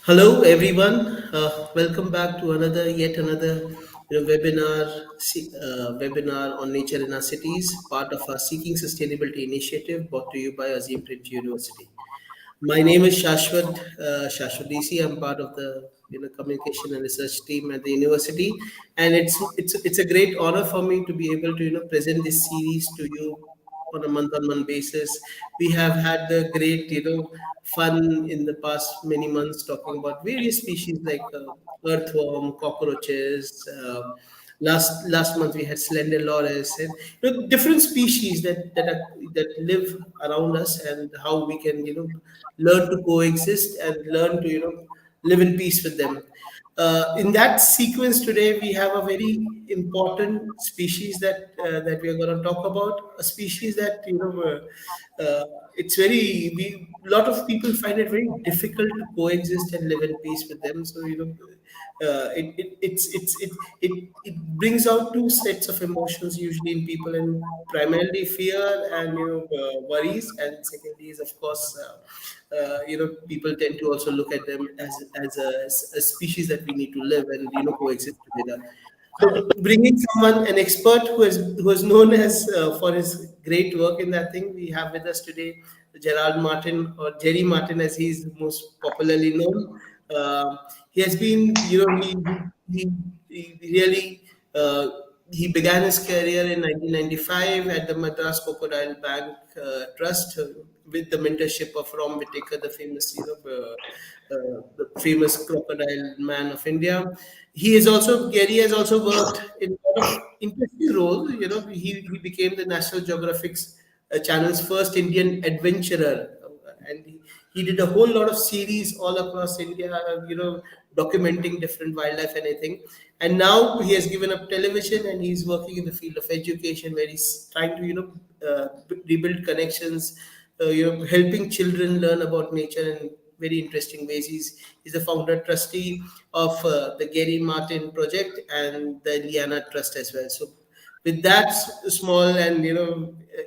Hello, everyone. Welcome back to yet another webinar on nature in our cities, part of our Seeking Sustainability initiative, brought to you by Azim Premji University. My name is Shashwat DC. I'm part of the communication and research team at the university, and it's a great honor for me to be able to present this series to you on a month-on-month basis. We have had the great fun in the past many months talking about various species like earthworm, cockroaches. Last month we had slender loris and different species that live around us, and how we can learn to coexist and learn to live in peace with them. In that sequence today, we have a very important species that we are going to talk about. A species that it's very we a lot of people find it very difficult to coexist and live in peace with them. So it brings out two sets of emotions usually in people, and primarily fear and worries, and secondly is of course people tend to also look at them as a species that we need to live and coexist together. So bringing someone, an expert who is known as for his great work in that thing, we have with us today Gerard Martin, or Gerry Martin as he's most popularly known. He has been, he really uh, he began his career in 1995 at the Madras Crocodile Bank Trust with the mentorship of Rom Whitaker, the famous, the famous crocodile man of India. Gary has also worked in a lot of interesting roles. He became the National Geographic Channel's first Indian adventurer, and he did a whole lot of series all across India, documenting different wildlife and everything. And now he has given up television and he's working in the field of education, where he's trying to, rebuild connections, helping children learn about nature in very interesting ways. He's the founder trustee of the Gerry Martin project and the Liana Trust as well. So, with that small and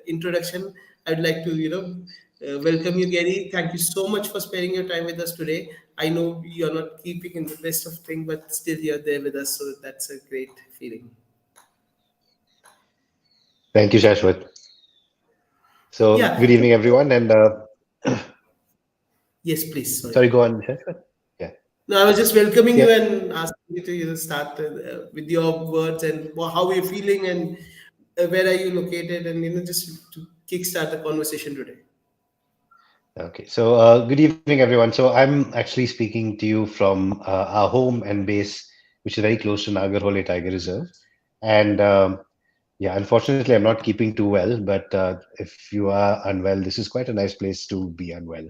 introduction, I'd like to welcome you, Gary. Thank you so much for sparing your time with us today. I know you're not keeping in the best of things, but still you're there with us, so that's a great feeling. Thank you, Shashwat. So, good Yeah. evening, everyone. And Yes, please. Sorry. sorry, go on, Shashwat. Yeah, No, I was just welcoming yeah. you and asking you to start with your words and how you're feeling, and where are you located, and just to kickstart the conversation today. Okay. So, good evening, everyone. So, I'm actually speaking to you from our home and base, which is very close to Nagarhole Tiger Reserve. And yeah, unfortunately, I'm not keeping too well. But if you are unwell, this is quite a nice place to be unwell.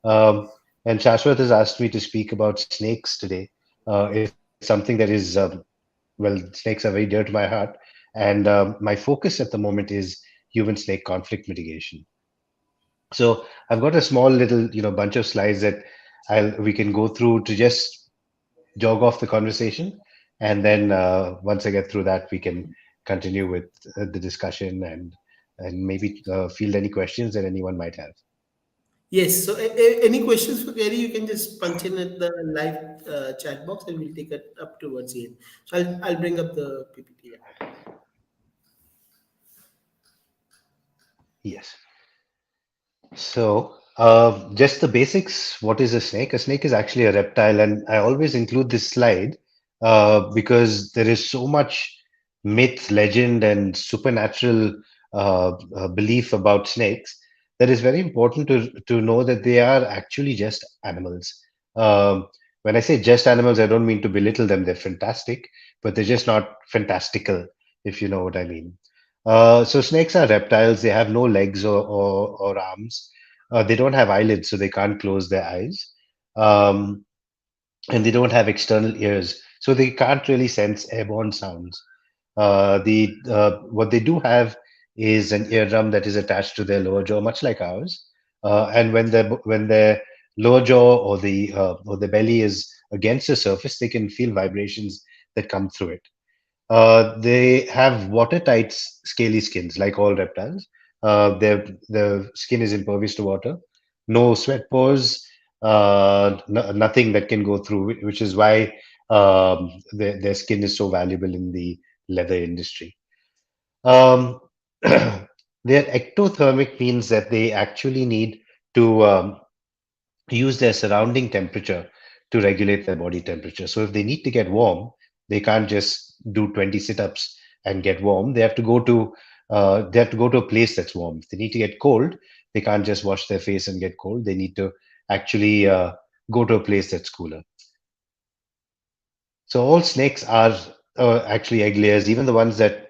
Um, and Shashwat has asked me to speak about snakes today. It's something that is well, snakes are very dear to my heart. And my focus at the moment is human-snake conflict mitigation. So I've got a small little, bunch of slides that we can go through to just jog off the conversation, and then once I get through that, we can continue with the discussion and maybe field any questions that anyone might have. Yes. So, any questions for Gary? You can just punch in at the live chat box, and we'll take it up towards the end. So, I'll bring up the PPT. Yeah. Yes. So, just the basics. What is a snake? A snake is actually a reptile, and I always include this slide because there is so much myth, legend, and supernatural belief about snakes that is very important to know that they are actually just animals. When I say just animals, I don't mean to belittle them. They're fantastic, but they're just not fantastical, if you know what I mean. So snakes are reptiles. They have no legs or arms. They don't have eyelids, so they can't close their eyes. Um, and they don't have external ears, so they can't really sense airborne sounds. The What they do have is an eardrum that is attached to their lower jaw, much like ours. And when their lower jaw or the belly is against the surface, they can feel vibrations that come through it. They have watertight, scaly skins, like all reptiles. Their skin is impervious to water. No sweat pores. nothing that can go through, which is why their skin is so valuable in the leather industry. Um, their ectothermic means that they actually need to use their surrounding temperature to regulate their body temperature. So if they need to get warm, they can't just do 20 sit-ups and get warm. They have to go to a place that's warm. If they need to get cold, they can't just wash their face and get cold. They need to actually go to a place that's cooler. So all snakes are actually egg layers, even the ones that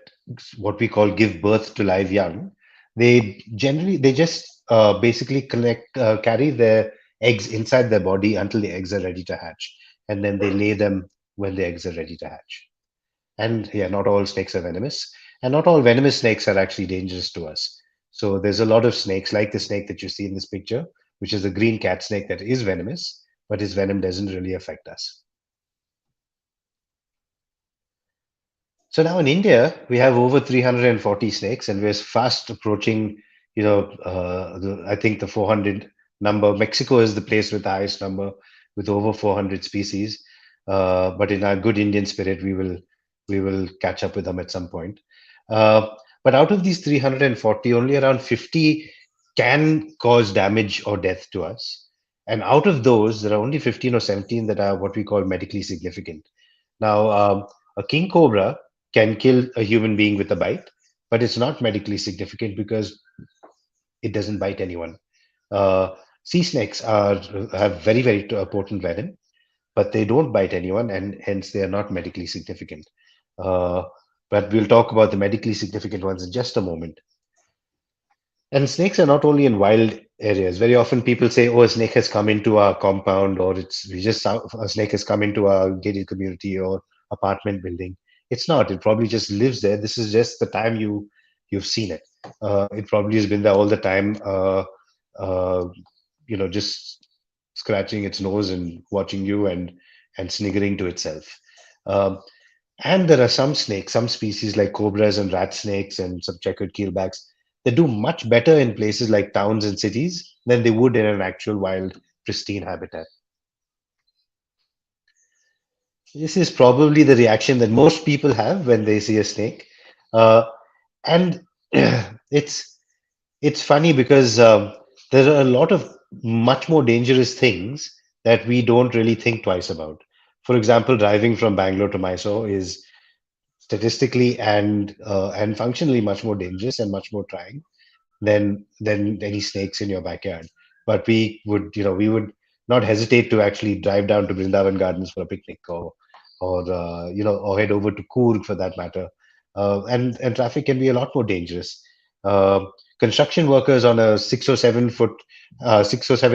what we call give birth to live young. They just basically carry their eggs inside their body until the eggs are ready to hatch, and then they lay them when the eggs are ready to hatch. And yeah, not all snakes are venomous, and not all venomous snakes are actually dangerous to us. So there's a lot of snakes, like the snake that you see in this picture, which is a green cat snake that is venomous, but his venom doesn't really affect us. So now in India, we have over 340 snakes, and we're fast approaching, I think the 400 number. Mexico is the place with the highest number, with over 400 species. But in our good Indian spirit, we will catch up with them at some point. Uh, but out of these 340, only around 50 can cause damage or death to us. And out of those, there are only 15 or 17 that are what we call medically significant. Now, a king cobra can kill a human being with a bite, but it's not medically significant because it doesn't bite anyone. Uh, sea snakes have very, very potent venom, but they don't bite anyone, and hence they are not medically significant. Uh, but we'll talk about the medically significant ones in just a moment. And snakes are not only in wild areas. Very often people say, "Oh, a snake has come into our compound," or "It's we just saw a snake has come into our gated community or apartment building." It's not. It probably just lives there. This is just the time you've seen it. It probably has been there all the time. Uh, just scratching its nose and watching you and sniggering to itself. Um, and there are some snakes, some species like cobras and rat snakes and some checkered keelbacks that do much better in places like towns and cities than they would in an actual wild, pristine habitat. This is probably the reaction that most people have when they see a snake. Uh, and it's it's funny because there are a lot of much more dangerous things that we don't really think twice about. For example, driving from Bangalore to Mysore is statistically and functionally much more dangerous and much more trying than any snakes in your backyard. But we would not hesitate to actually drive down to Brindavan Gardens for a picnic or head over to Coorg for that matter. And traffic can be a lot more dangerous. Uh, Construction workers on a 6 or 7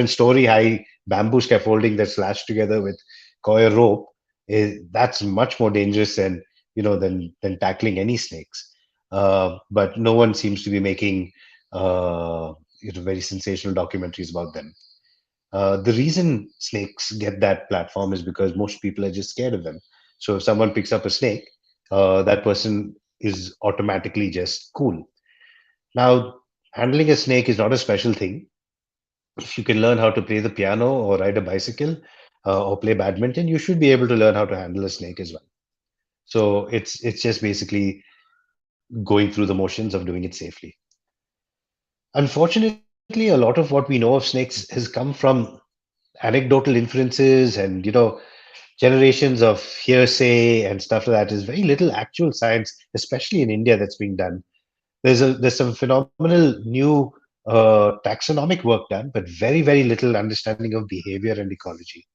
story high bamboo scaffolding that's lashed together with coir rope, that's much more dangerous than tackling any snakes. But no one seems to be making very sensational documentaries about them. The reason snakes get that platform is because most people are just scared of them. So if someone picks up a snake, that person is automatically just cool. Now, handling a snake is not a special thing. If you can learn how to play the piano or ride a bicycle or play badminton, you should be able to learn how to handle a snake as well. So it's just basically going through the motions of doing it safely. Unfortunately, a lot of what we know of snakes has come from anecdotal inferences and generations of hearsay and stuff like that. Is very little actual science, especially in India, that's being done. There's some phenomenal new taxonomic work done, but very, very little understanding of behavior and ecology.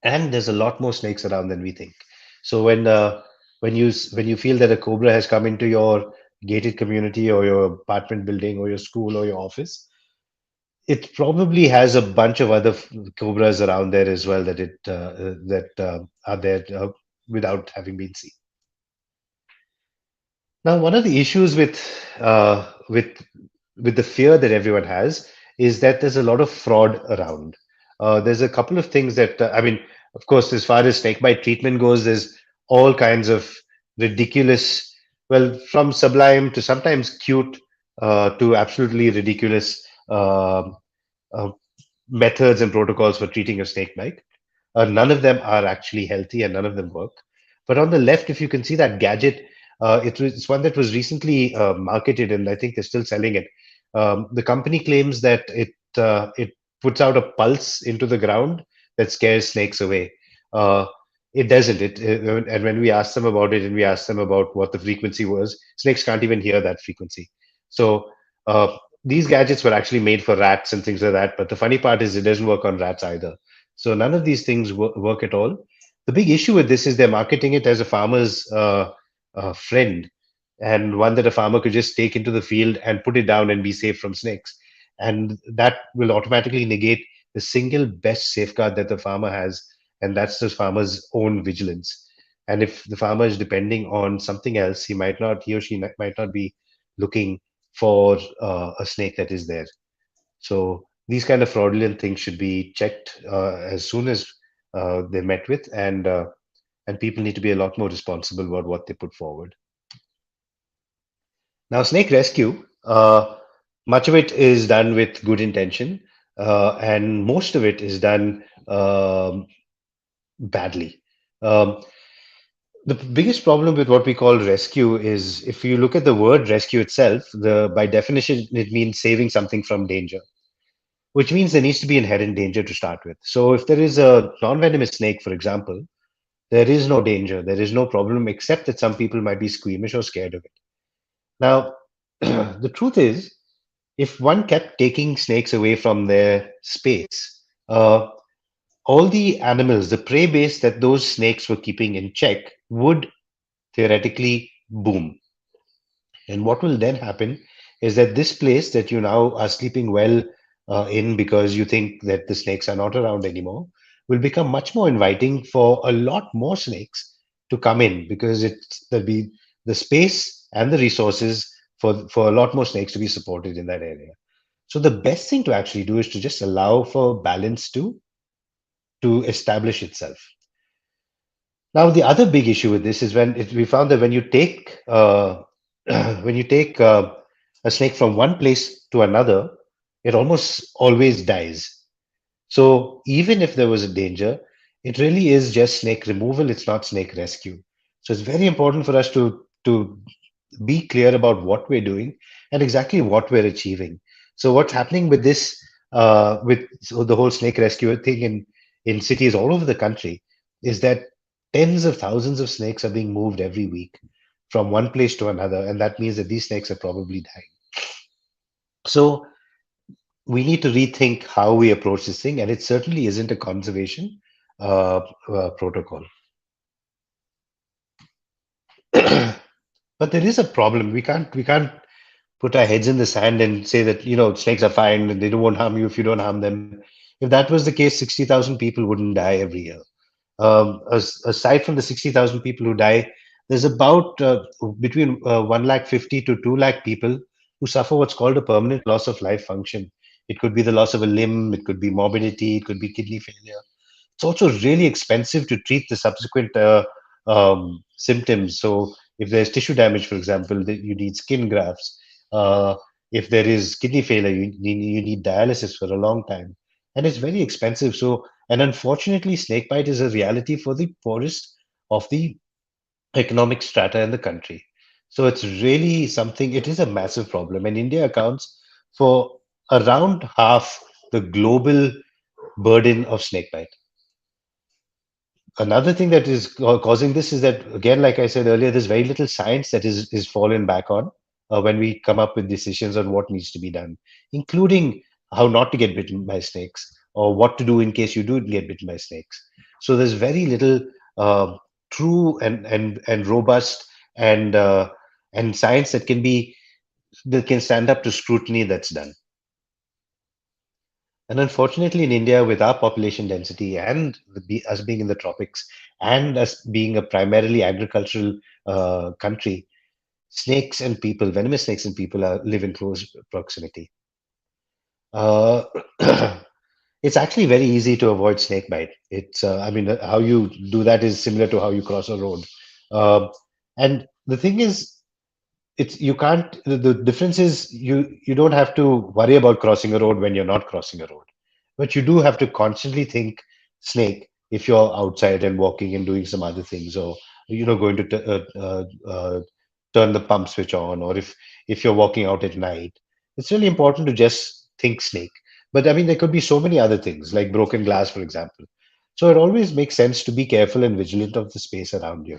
And there's a lot more snakes around than we think. So when you feel that a cobra has come into your gated community or your apartment building or your school or your office, it probably has a bunch of other cobras around there as well that are there without having been seen. Now, one of the issues uh, with with the fear that everyone has is that there's a lot of fraud around. There's a couple of things that I mean, of course, as far as snakebite treatment goes, there's all kinds of ridiculous, well, from sublime to sometimes cute to absolutely ridiculous uh, methods and protocols for treating a snake bite. None of them are actually healthy and none of them work. But on the left, if you can see that gadget, it's one that was recently marketed and I think they're still selling it. The company claims that it puts out a pulse into the ground that scares snakes away. Uh, it doesn't. And when we asked them about it and we asked them about what the frequency was, snakes can't even hear that frequency. So these gadgets were actually made for rats and things like that. But the funny part is it doesn't work on rats either. So none of these things work at all. The big issue with this is they're marketing it as a farmer's friend and one that a farmer could just take into the field and put it down and be safe from snakes. And that will automatically negate the single best safeguard that the farmer has, and that's the farmer's own vigilance. And if the farmer is depending on something else, he or she might not be looking for a snake that is there. So these kind of fraudulent things should be checked as soon as they're met with, and people need to be a lot more responsible about what they put forward. Now, snake rescue, much of it is done with good intention, and most of it is done badly. Um, the biggest problem with what we call rescue is if you look at the word rescue itself, by definition, it means saving something from danger, which means there needs to be inherent danger to start with. So if there is a non-venomous snake, for example, there is no danger, there is no problem, except that some people might be squeamish or scared of it. Now, the truth is, if one kept taking snakes away from their space, all the animals, the prey base that those snakes were keeping in check, would theoretically boom. And what will then happen is that this place that you now are sleeping well in because you think that the snakes are not around anymore will become much more inviting for a lot more snakes to come in because there'll be the space and the resources for a lot more snakes to be supported in that area. So the best thing to actually do is to just allow for balance to establish itself. Now, the other big issue with this is we found that when you take when you take a snake from one place to another, it almost always dies. So even if there was a danger, it really is just snake removal. It's not snake rescue. So it's very important for us to be clear about what we're doing and exactly what we're achieving. So what's happening with this, with the whole snake rescue thing in cities all over the country, is that tens of thousands of snakes are being moved every week from one place to another, and that means that these snakes are probably dying. So we need to rethink how we approach this thing, and it certainly isn't a conservation protocol. But there is a problem. We can't put our heads in the sand and say that snakes are fine and they won't harm you if you don't harm them. If that was the case, 60,000 people wouldn't die every year. Aside from the 60,000 people who die, there's about between 1 lakh 50 to 2 lakh people who suffer what's called a permanent loss of life function. It could be the loss of a limb, it could be morbidity, it could be kidney failure. It's also really expensive to treat the subsequent symptoms. So if there's tissue damage, for example, you need skin grafts. Uh, if there is kidney failure, you need dialysis for a long time. And it's very expensive. And unfortunately, snakebite is a reality for the poorest of the economic strata in the country. So it's really something, it is a massive problem. And India accounts for around half the global burden of snakebite. Another thing that is causing this is that, again, like I said earlier, there's very little science that is fallen back on when we come up with decisions on what needs to be done, including how not to get bitten by snakes or what to do in case you do get bitten by snakes. So there's very little true and robust and science that can stand up to scrutiny that's done. And unfortunately, in India, with our population density and us being in the tropics and us being a primarily agricultural country, snakes and people, venomous snakes and people, live in close proximity. Uh, it's actually very easy to avoid snake bite. I mean, how you do that is similar to how you cross a road. And the thing is, you can't. The difference is you don't have to worry about crossing a road when you're not crossing a road. but you do have to constantly think snake if you're outside and walking and doing some other things, or going to turn the pump switch on, or if you're walking out at night. It's really important to just think snake. But I mean, there could be so many other things like broken glass, for example. So it always makes sense to be careful and vigilant of the space around you.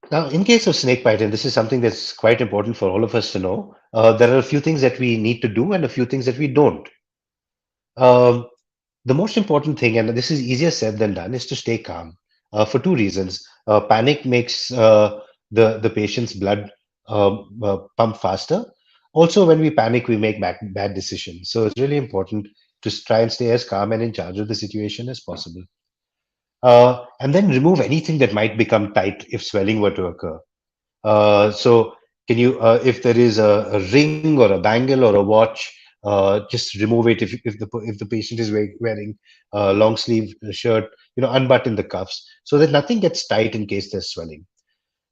Now, in case of snake bite, and this is something that's quite important for all of us to know, there are a few things that we need to do and a few things that we don't. Um, the most important thing, and this is easier said than done, is to stay calm for two reasons. Panic makes the patient's blood pump faster. Also, when we panic, we make bad decisions. So it's really important to try and stay as calm and in charge of the situation as possible. And then remove anything that might become tight if swelling were to occur. So can you, if there is a ring or a bangle or a watch, just remove it. If the patient is wearing a long sleeve shirt, unbutton the cuffs so that nothing gets tight in case there's swelling.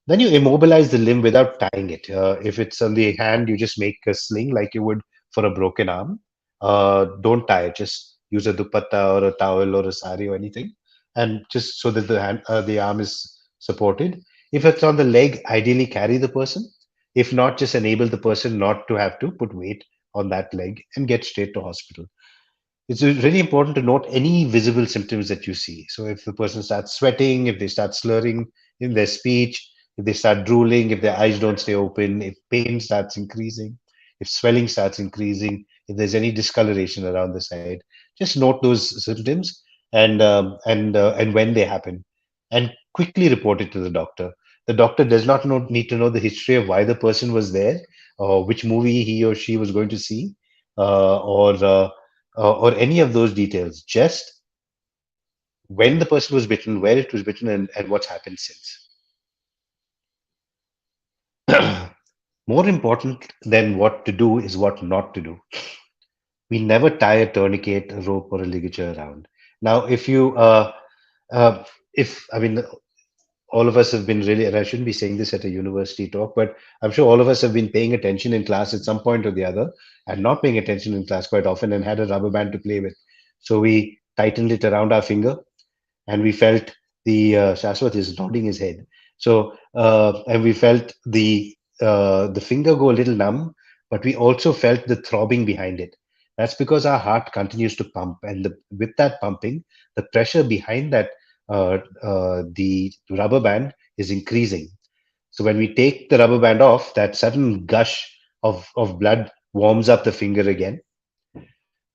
Then you immobilize the limb without tying it. If it's on the hand, you just make a sling like you would for a broken arm. Don't tie it. Just use a dupatta or a towel or a sari or anything, and just so that the arm is supported. If it's on the leg, ideally carry the person. If not, just enable the person not to have to put weight on that leg and get straight to hospital. It's really important to note any visible symptoms that you see. So if the person starts sweating, if they start slurring in their speech, if they start drooling, if their eyes don't stay open, if pain starts increasing, if swelling starts increasing, if there's any discoloration around the side, just note those symptoms and when they happen, and quickly report it to the doctor. The doctor does not need to know the history of why the person was there, or which movie he or she was going to see, or any of those details. Just when the person was bitten, where it was bitten, and what's happened since. More important than what to do is what not to do. We never tie a tourniquet, a rope, or a ligature around. Now, if I mean, all of us have been really, and I shouldn't be saying this at a university talk, but I'm sure all of us have been paying attention in class at some point or the other, and not paying attention in class quite often, and had a rubber band to play with. So we tightened it around our finger, and we felt Shashwat is nodding his head. So and we felt the finger go a little numb, but we also felt the throbbing behind it. That's because our heart continues to pump, and with that pumping, the pressure behind the rubber band is increasing. So when we take the rubber band off, that sudden gush of blood warms up the finger again.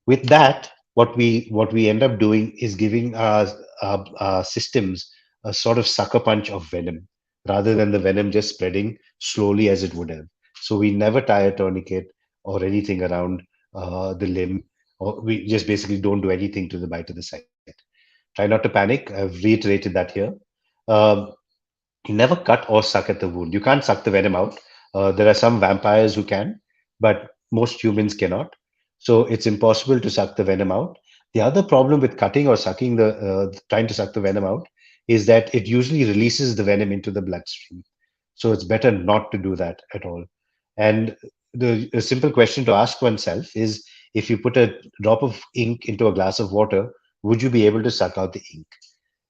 With that, what we end up doing is giving our systems a sort of sucker punch of venom, rather than the venom just spreading slowly as it would have. So we never tie a tourniquet or anything around the limb, or we just basically don't do anything to the bite of the site. Try not to panic. I've reiterated that here. Um, Never cut or suck at the wound. You can't suck the venom out. There are some vampires who can, but most humans cannot. So it's impossible to suck the venom out. The other problem with cutting or trying to suck the venom out is that it usually releases the venom into the bloodstream. So it's better not to do that at all. And a simple question to ask oneself is, if you put a drop of ink into a glass of water, would you be able to suck out the ink?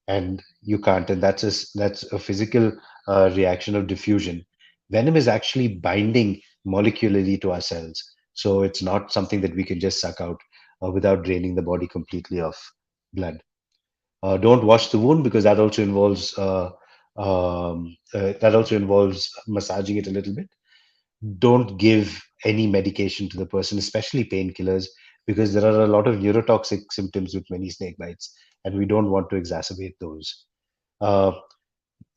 And you can't, and that's a physical reaction of diffusion. Venom is actually binding molecularly to our cells, so it's not something that we can just suck out without draining the body completely of blood. Don't wash the wound, because that also involves massaging it a little bit. Don't give any medication to the person, especially painkillers, because there are a lot of neurotoxic symptoms with many snake bites, and we don't want to exacerbate those. Uh,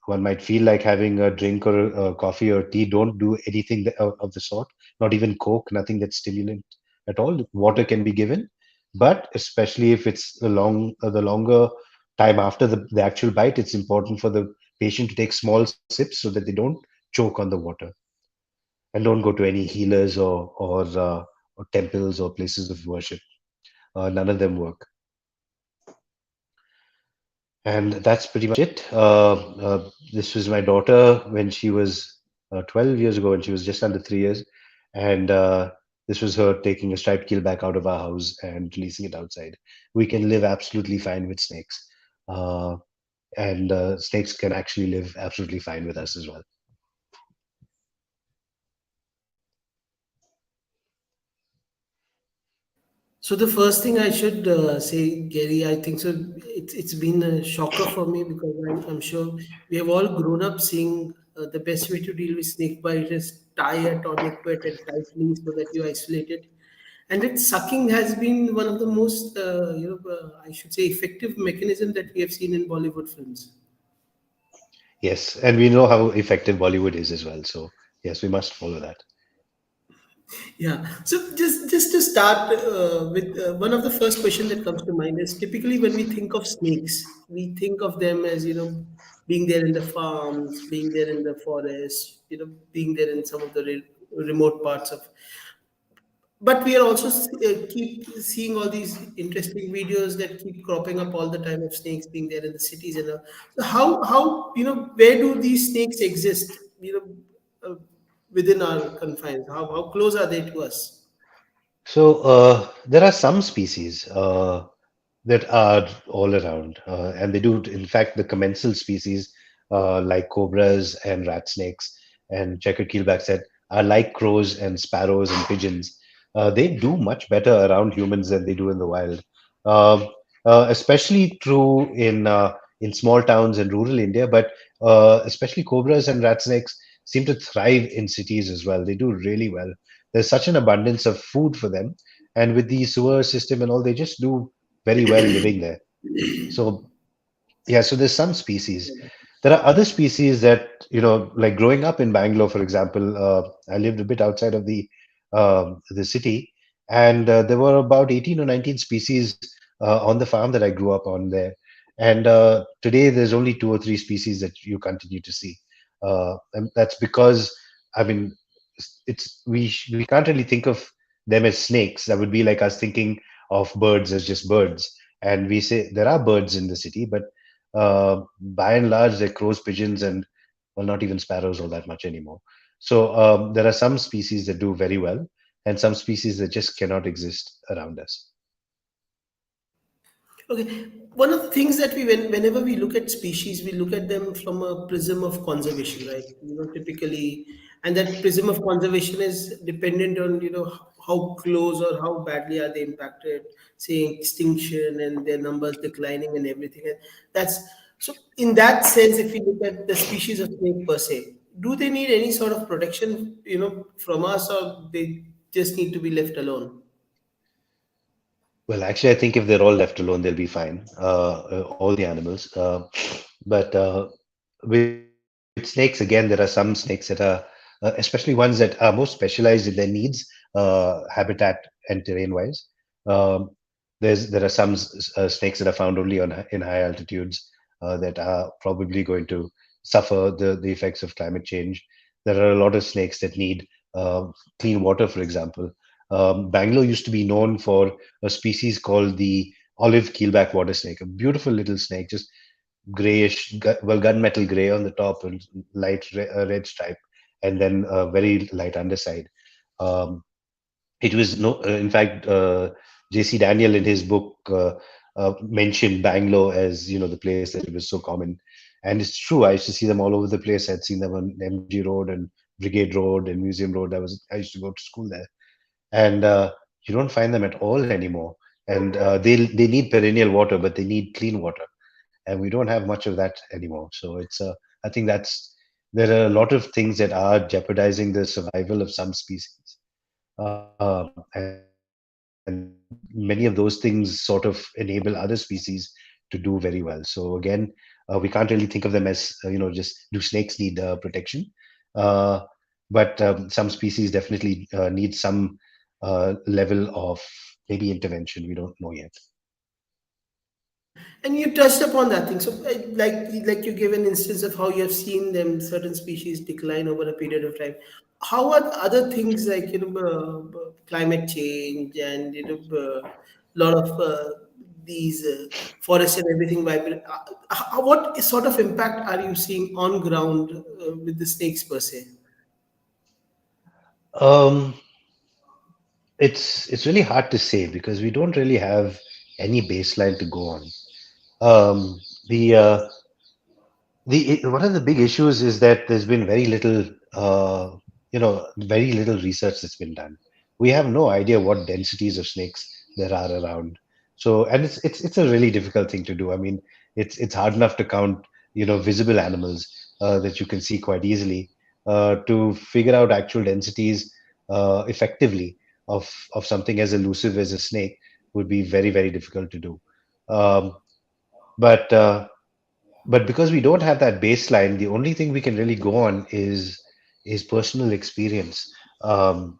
One might feel like having a drink or a coffee or tea. Don't do anything of the sort. Not even Coke, nothing that's stimulant at all. Water can be given, but especially if it's the longer time after the actual bite, it's important for the patient to take small sips so that they don't choke on the water. And don't go to any healers or temples or places of worship. None of them work. And that's pretty much it. This was my daughter when she was 12 years ago when she was just under 3 years. And this was her taking a striped keelback out of our house and releasing it outside. We can live absolutely fine with snakes. Uh, and snakes can actually live absolutely fine with us as well. So the first thing I should say, Gary, I think so. It's been a shocker for me because I'm sure we have all grown up seeing the best way to deal with snake bite is tie a tonic bit and tightly so that you isolate it. And it sucking has been one of the most, I should say, effective mechanism that we have seen in Bollywood films. Yes, and we know how effective Bollywood is as well. So yes, we must follow that. Yeah. So just to start with one of the first question that comes to mind is typically when we think of snakes, we think of them as being there in the farms, being there in the forest, being there in some of the remote parts of. But we are also keep seeing all these interesting videos that keep cropping up all the time of snakes being there in the cities and all. So how where do these snakes exist? Within our confines, how close are they to us? So there are some species that are all around, and they do. In fact, the commensal species like cobras and rat snakes and checkered keelbacks that are like crows and sparrows and pigeons. They do much better around humans than they do in the wild. Um, Especially true in small towns and rural India, but especially cobras and rat snakes seem to thrive in cities as well. They do really well. There's such an abundance of food for them, and with the sewer system and all, they just do very well living there. So yeah, so there's some species. There are other species that, like growing up in Bangalore, for example, I lived a bit outside of the city, and there were about 18 or 19 species on the farm that I grew up on there. And today there's only two or three species that you continue to see. And that's because, I mean, we can't really think of them as snakes. That would be like us thinking of birds as just birds. And we say there are birds in the city, but by and large, they're crows, pigeons, and well, not even sparrows all that much anymore. So there are some species that do very well, and some species that just cannot exist around us. Okay, one of the things that whenever we look at species, we look at them from a prism of conservation, right? Typically, and that prism of conservation is dependent on how close or how badly are they impacted, say extinction and their numbers declining and everything. And that's so. In that sense, if we look at the species of snake per se, do they need any sort of protection, from us, or they just need to be left alone? Well, actually, I think if they're all left alone, they'll be fine. All the animals. But with snakes, again, there are some snakes that are, especially ones that are more specialized in their needs, habitat and terrain-wise. Um, there are some snakes that are found only in high altitudes that are probably going to suffer the effects of climate change. There are a lot of snakes that need clean water, for example. Bangalore used to be known for a species called the olive keelback water snake, a beautiful little snake, just grayish, well, gunmetal gray on the top and light red stripe, and then a very light underside. Um, it was no, in fact, J.C. Daniel in his book mentioned Bangalore as the place that it was so common, and it's true. I used to see them all over the place. I'd seen them on MG Road and Brigade Road and Museum Road. I used to go to school there, and you don't find them at all anymore. And they need perennial water, but they need clean water, and we don't have much of that anymore. So I think there are a lot of things that are jeopardizing the survival of some species, and many of those things sort of enable other species to do very well. So again, we can't really think of them as just do snakes need protection, uh, but some species definitely need some level of maybe intervention. We don't know yet. And you touched upon that thing. So, like you gave an instance of how you have seen them certain species decline over a period of time. How are other things like climate change and lot of these forests and everything vibrant? What sort of impact are you seeing on ground with the snakes per se? Um, it's really hard to say because we don't really have any baseline to go on. Um, the one of the big issues is that there's been very little research that's been done. We have no idea what densities of snakes there are around. So, and it's a really difficult thing to do. I mean, it's hard enough to count, visible animals that you can see quite easily. To figure out actual densities effectively of something as elusive as a snake would be very, very difficult to do. Um, but because we don't have that baseline, the only thing we can really go on is personal experience. And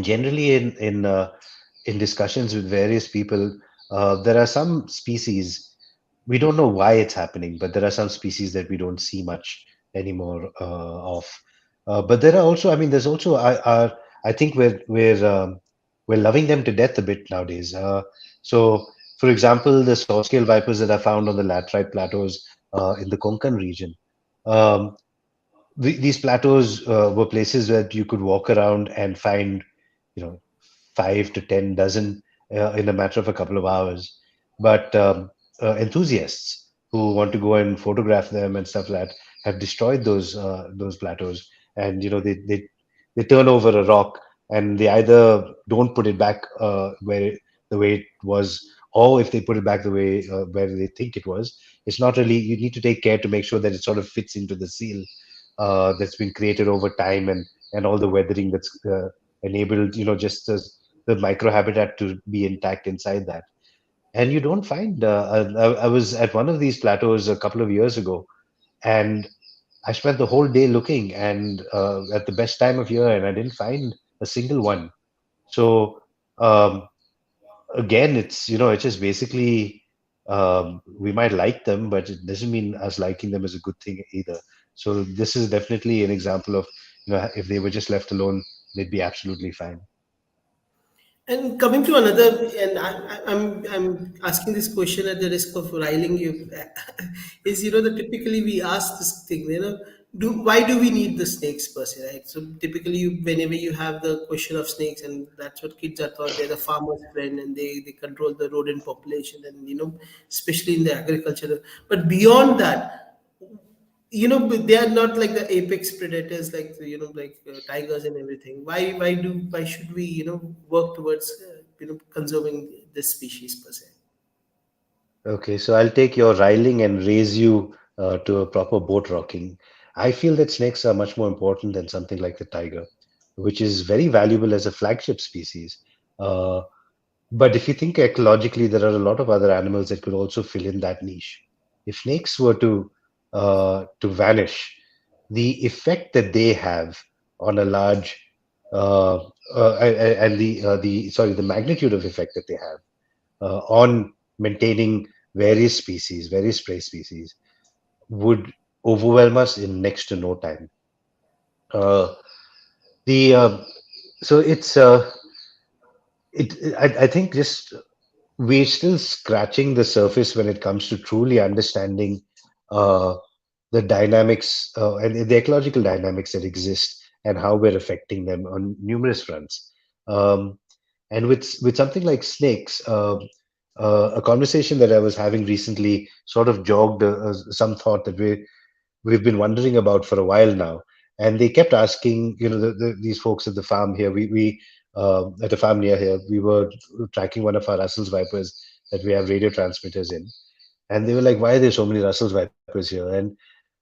generally, in discussions with various people, there are some species we don't know why it's happening, but there are some species that we don't see much anymore of. But there are also, I mean, there's also I think we're loving them to death a bit nowadays. So, for example, the saw scale vipers that are found on the laterite plateaus in the Konkan region. Um, these plateaus were places where you could walk around and find, you know, 5 to 10 dozen in a matter of a couple of hours. But enthusiasts who want to go and photograph them and stuff like that have destroyed those plateaus, and they turn over a rock and they either don't put it back the way it was, or if they put it back the way where they think it was, it's not really. You need to take care to make sure that it sort of fits into the seal that's been created over time, and all the weathering that's enabled, just the microhabitat to be intact inside that. And you don't find. I was at one of these plateaus a couple of years ago, and I spent the whole day looking, and at the best time of year, and I didn't find a single one. So um, again, it's just basically we might like them, but it doesn't mean us liking them is a good thing either. So this is definitely an example of, if they were just left alone, they'd be absolutely fine. And coming to another, and I'm asking this question at the risk of riling you, is that typically we ask this thing, do why do we need the snakes per se, right? So typically, whenever you have the question of snakes, and that's what kids are taught, they're the farmer's friend, and they control the rodent population, and especially in the agriculture. But beyond that, but they are not like the apex predators, like like tigers and everything. Why should we work towards conserving this species per se? Okay, so I'll take your riling and raise you to a proper boat rocking. I feel that snakes are much more important than something like the tiger, which is very valuable as a flagship species. Uh, But if you think ecologically, there are a lot of other animals that could also fill in that niche. If snakes were to vanish, the effect that they have on a large and the sorry, the magnitude of effect that they have on maintaining various prey species would overwhelm us in next to no time. Uh, the so it's it I think just we're still scratching the surface when it comes to truly understanding uh, the dynamics and the ecological dynamics that exist and how we're affecting them on numerous fronts. Um, and with something like snakes, a conversation that I was having recently sort of jogged some thought that we've been wondering about for a while now. And they kept asking, these folks at the farm here, we at a farm near here, we were tracking one of our Russell's vipers that we have radio transmitters in. And they were like, why are there so many Russell's vipers here? And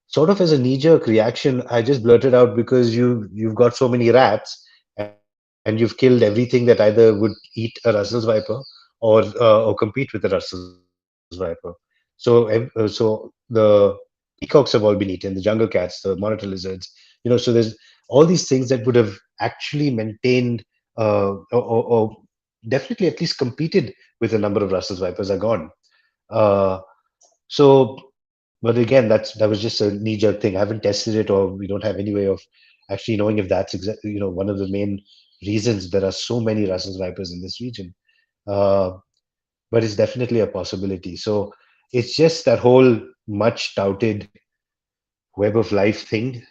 sort of as a knee-jerk reaction, I just blurted out, because you've got so many rats and you've killed everything that either would eat a Russell's viper or compete with the Russell's viper. So the peacocks have all been eaten, the jungle cats, the monitor lizards. So there's all these things that would have actually maintained or definitely at least competed with a number of Russell's vipers are gone. Uh, so, but again, that was just a knee-jerk thing. I haven't tested it, or we don't have any way of actually knowing if that's exactly, one of the main reasons there are so many Russell's vipers in this region. Uh, but it's definitely a possibility. So it's just that whole much touted web of life thing.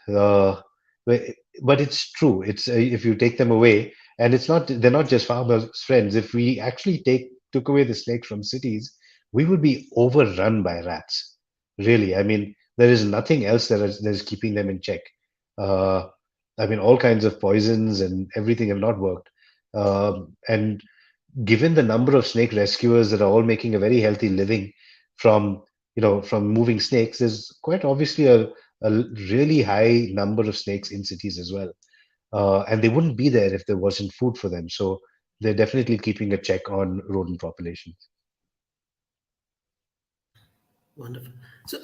But but it's true. It's if you take them away, and it's not they're not just farmers' friends. If we actually took away the snakes from cities, we would be overrun by rats. Really, I mean, there is nothing else that is keeping them in check. Uh, I mean, all kinds of poisons and everything have not worked. And given the number of snake rescuers that are all making a very healthy living from from moving snakes, there's quite obviously a really high number of snakes in cities as well, and they wouldn't be there if there wasn't food for them. So they're definitely keeping a check on rodent populations. Wonderful. So,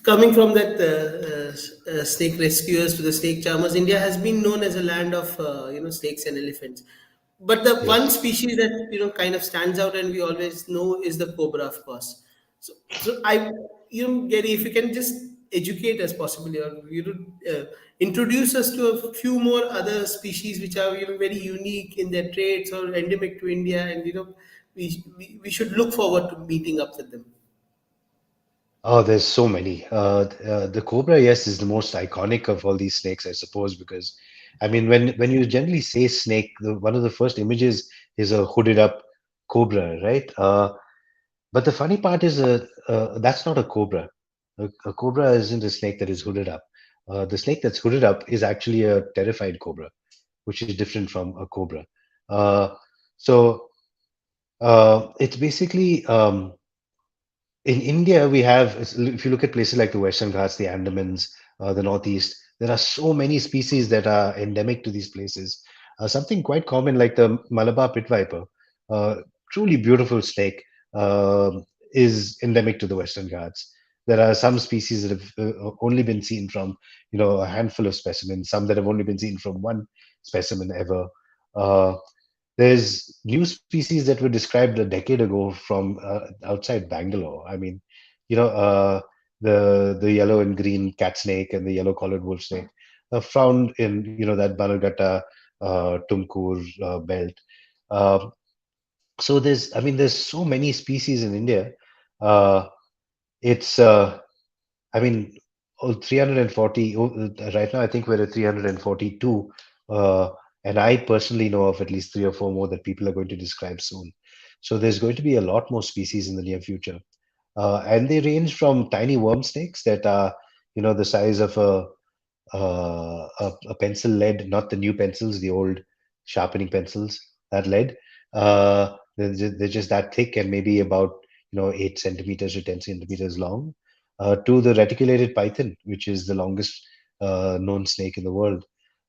coming from that snake rescuers to the snake charmers, India has been known as a land of snakes and elephants. But the one Yes. species that kind of stands out and we always know is the cobra, of course. So I, Gary, if you can just educate us possibly, or introduce us to a few more other species which are very unique in their traits or endemic to India, and we should look forward to meeting up with them. Oh, there's so many. The cobra, yes, is the most iconic of all these snakes, I suppose, because I mean, when you generally say snake, one of the first images is a hooded up cobra, right? But the funny part is, that's not a cobra. A cobra isn't a snake that is hooded up. The snake that's hooded up is actually a terrified cobra, which is different from a cobra. Uh, so it's basically in India, we have, if you look at places like the Western Ghats, the Andamans, the Northeast, there are so many species that are endemic to these places. Something quite common like the Malabar pit viper, uh, truly beautiful snake, is endemic to the Western Ghats. There are some species that have only been seen from, a handful of specimens, some that have only been seen from one specimen ever. Uh, there's new species that were described a decade ago from outside Bangalore. I mean, you know, uh, the yellow and green cat snake and the yellow collared wolf snake are found in that Bannerghatta, Tumkur belt. Uh, so there's so many species in India. Uh, it's I mean, 340, right now I think we're at 342. Uh, and I personally know of at least three or four more that people are going to describe soon. So there's going to be a lot more species in the near future. And they range from tiny worm snakes that are, the size of a pencil lead, not the new pencils, the old sharpening pencils, that lead. They're just that thick and maybe about 8 centimeters to 10 centimeters long. To the reticulated python, which is the longest known snake in the world.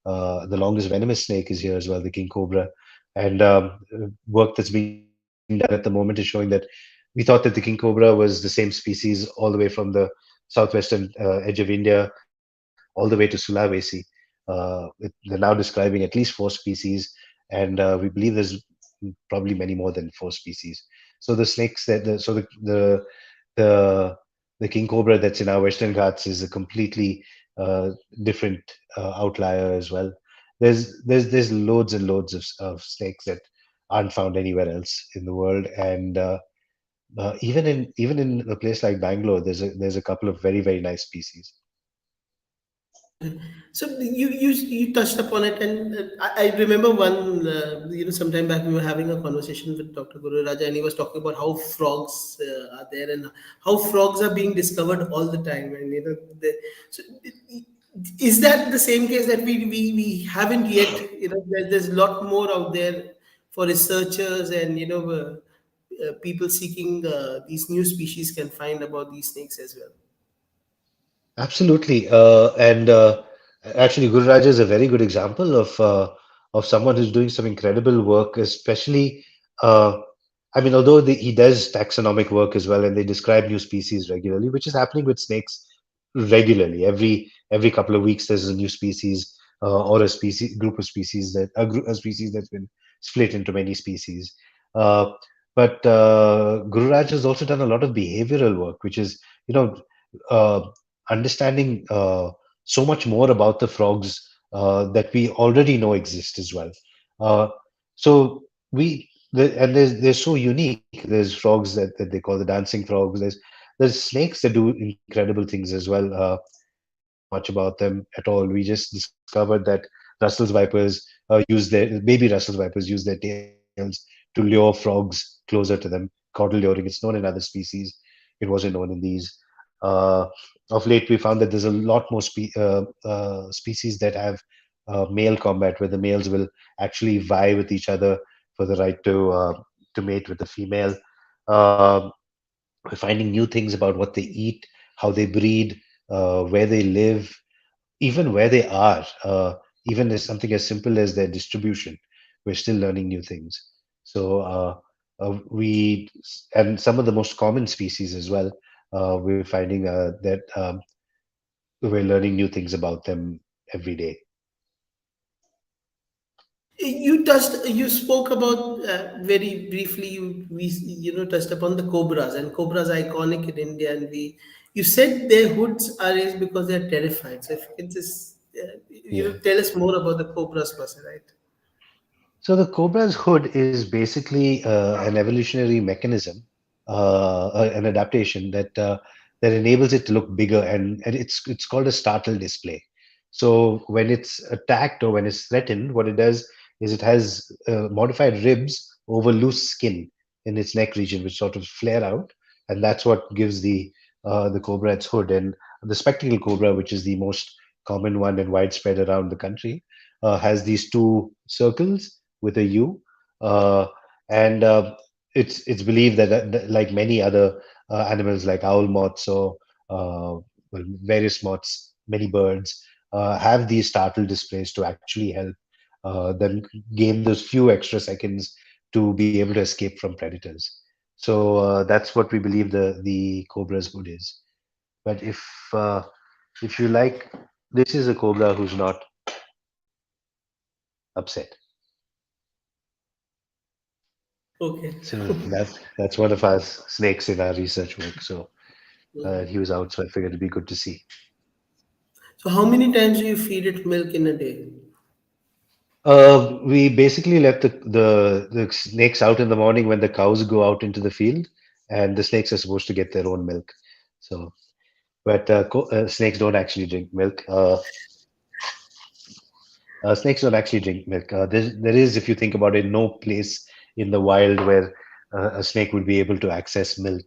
The longest venomous snake is here as well, the king cobra. And work that's being done at the moment is showing that we thought that the king cobra was the same species all the way from the southwestern edge of India all the way to Sulawesi. They're now describing at least four species, and we believe there's probably many more than four species. So the snakes that the the king cobra that's in our Western Ghats is a completely uh, different outlier as well. There's loads and loads of snakes that aren't found anywhere else in the world, and even in a place like Bangalore, there's a couple of very very nice species. So you touched upon it, and I remember one sometime back we were having a conversation with Dr. Guru Raja, and he was talking about how frogs are there and how frogs are being discovered all the time, and so is that the same case that we haven't yet there's a lot more out there for researchers and people seeking these new species can find about these snakes as well. Absolutely, and actually, Guru Raja is a very good example of someone who's doing some incredible work, especially. I mean, although he does taxonomic work as well, and they describe new species regularly, which is happening with snakes regularly. Every couple of weeks, there's a new species or a species group of species a species that's been split into many species. Uh, but Guru Raj has also done a lot of behavioral work, which is you know. Uh, understanding so much more about the frogs that we already know exist as well. Uh, so and they're so unique. There's frogs that they call the dancing frogs. There's snakes that do incredible things as well. much about them at all. We just discovered that Russell's vipers Russell's vipers use their tails to lure frogs closer to them. Caudal luring. It's known in other species. It wasn't known in these. Uh, of late, we found that there's a lot more species that have male combat, where the males will actually vie with each other for the right to mate with the female. Um we're finding new things about what they eat, how they breed, where they live, even where they are. Even as something as simple as their distribution, we're still learning new things. So we and some of the most common species as well. We're finding that we're learning new things about them every day. You spoke about very briefly. We touched upon the cobras, and cobras are iconic in India, and you said their hoods are raised because they're terrified. So if you can just Yeah. tell us more about the cobras, per se, right? So the cobra's hood is basically an evolutionary mechanism, an adaptation that enables it to look bigger, and it's called a startle display. So when it's attacked or when it's threatened, what it does is it has modified ribs over loose skin in its neck region, which sort of flare out, and that's what gives the cobra its hood. And the spectacle cobra, which is the most common one and widespread around the country, has these two circles with a U, uh, and it's believed that like many other animals, like owl moths or various moths, many birds have these startle displays to actually help them gain those few extra seconds to be able to escape from predators. So that's what we believe the cobra's hood is. But if you like, this is a cobra who's not upset. Okay. So that's one of our snakes in our research work. So he was out, so I figured it'd be good to see. So how many times do you feed it milk in a day? We basically left the snakes out in the morning when the cows go out into the field, and the snakes are supposed to get their own milk. So, but snakes don't actually drink milk. Snakes don't actually drink milk. There is, if you think about it, no place in the wild where a snake would be able to access milk.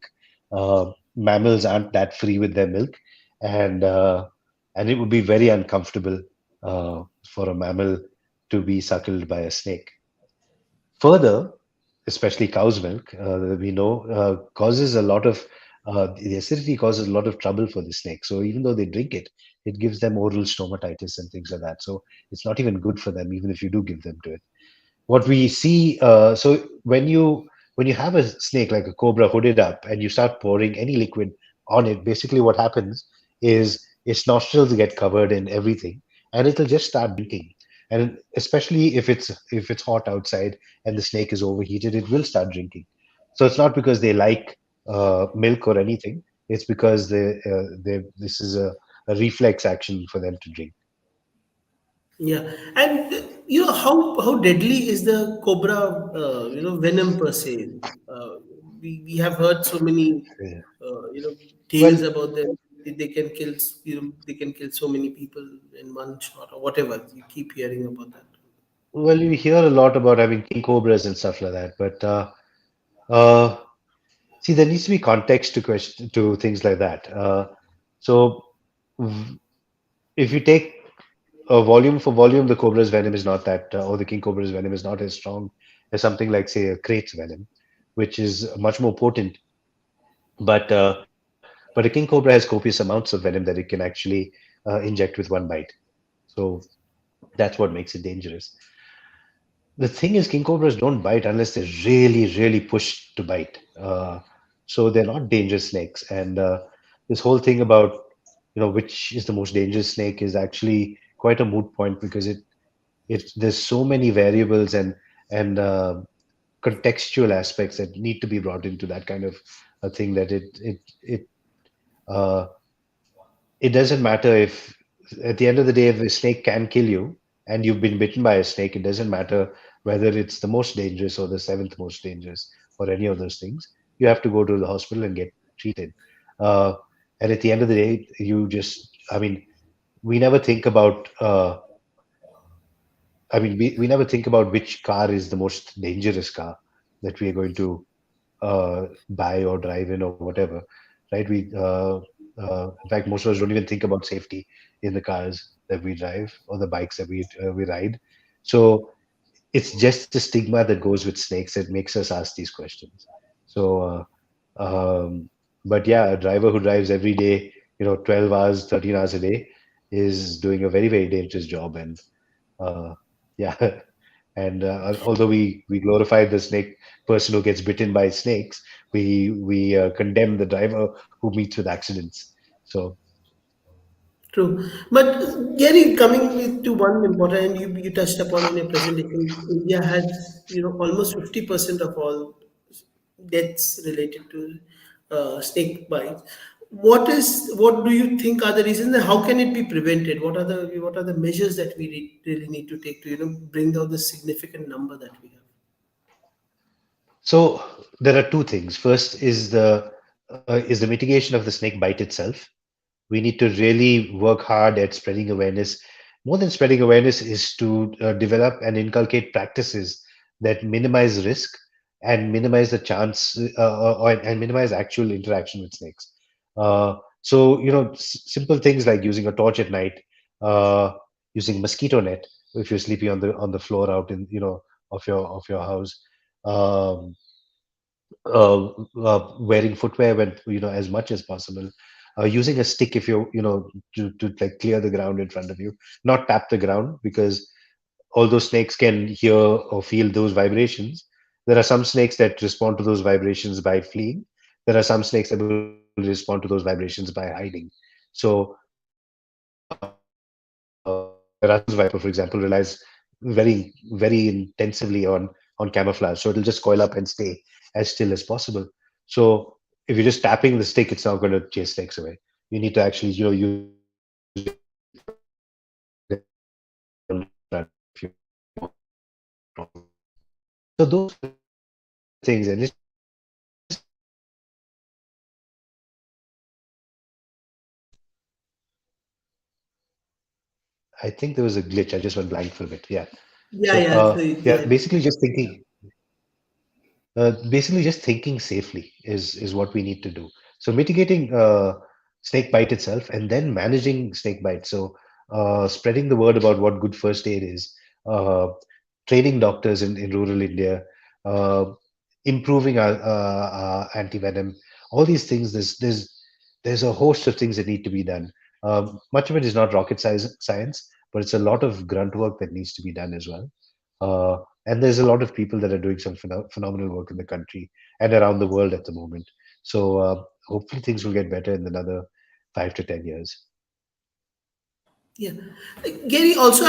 Mammals aren't that free with their milk, and uh, and it would be very uncomfortable for a mammal to be suckled by a snake. Further, especially cow's milk, we know causes a lot of the acidity causes a lot of trouble for the snake. So even though they drink it, it gives them oral stomatitis and things like that. So it's not even good for them, even if you do give them to it. What we see, so when you have a snake like a cobra hooded up and you start pouring any liquid on it, basically what happens is its nostrils get covered in everything, and it'll just start drinking. And especially if it's hot outside and the snake is overheated, it will start drinking. So it's not because they like milk or anything. It's because this is a reflex action for them to drink. Yeah, and how deadly is the cobra venom, per se? We have heard so many Yeah. tales Well, about them. They can kill they can kill so many people in one shot or whatever. You keep hearing about that. well, you hear a lot about having king cobras and stuff like that, but uh, see, there needs to be context to things like that. So, v- if you take volume for volume, the cobra's venom is not that, or the king cobra's venom is not as strong as something like, say, a crate's venom, which is much more potent. But a king cobra has copious amounts of venom that it can actually inject with one bite. So that's what makes it dangerous. The thing is, king cobras don't bite unless they're really, really pushed to bite. So they're not dangerous snakes. And this whole thing about which is the most dangerous snake is actually quite a moot point because it there's so many variables and contextual aspects that need to be brought into that kind of a thing that uh, it doesn't matter if at the end of the day if a snake can kill you and you've been bitten by a snake, it doesn't matter whether it's the most dangerous or the seventh most dangerous or any of those things. You have to go to the hospital and get treated. uh, and at the end of the day, you just, I mean, we never think about we never think about which car is the most dangerous car that we are going to buy or drive in or whatever, right? In fact, most of us don't even think about safety in the cars that we drive or the bikes that we ride. So it's just the stigma that goes with snakes that makes us ask these questions. So, but yeah, a driver who drives every day, 12 hours, 13 hours a day, is doing a very, very dangerous job. And uh, yeah, and although we glorify the snake person who gets bitten by snakes, we condemn the driver who meets with accidents. So True. But Gary, coming to one important, and you touched upon in your presentation, India has, almost 50% of all deaths related to snake bites. What do you think are the reasons, and how can it be prevented? What are the measures that we really need to take to, bring down the significant number that we have? so there are two things. First is the mitigation of the snake bite itself. We need to really work hard at spreading awareness. More than spreading awareness is to develop and inculcate practices that minimize risk and minimize the chance and minimize actual interaction with snakes. So simple things like using a torch at night, uh, using mosquito net if you're sleeping on the floor out in of your house. Um, Wearing footwear when as much as possible, using a stick if to like clear the ground in front of you, not tap the ground, because although snakes can hear or feel those vibrations, there are some snakes that respond to those vibrations by fleeing. There are some snakes that will respond to those vibrations by hiding. So the Russell's viper, for example, relies very, very intensively on camouflage. So it'll just coil up and stay as still as possible. So if you're just tapping the stick, it's not going to chase snakes away. You need to actually, use your so those things, and I think there was a glitch. I just went blank for a bit. Yeah. Yeah, So yeah. So yeah, yeah, basically just thinking safely is what we need to do. So mitigating snake bite itself, and then managing snake bite. So spreading the word about what good first aid is, uh, training doctors in rural India, uh, improving our anti-venom, all these things. There's a host of things that need to be done. Much of it is not rocket science, but it's a lot of grunt work that needs to be done as well. And there's a lot of people that are doing some phenomenal work in the country and around the world at the moment. So hopefully things will get better in another 5 to 10 years. yeah. Gary, also,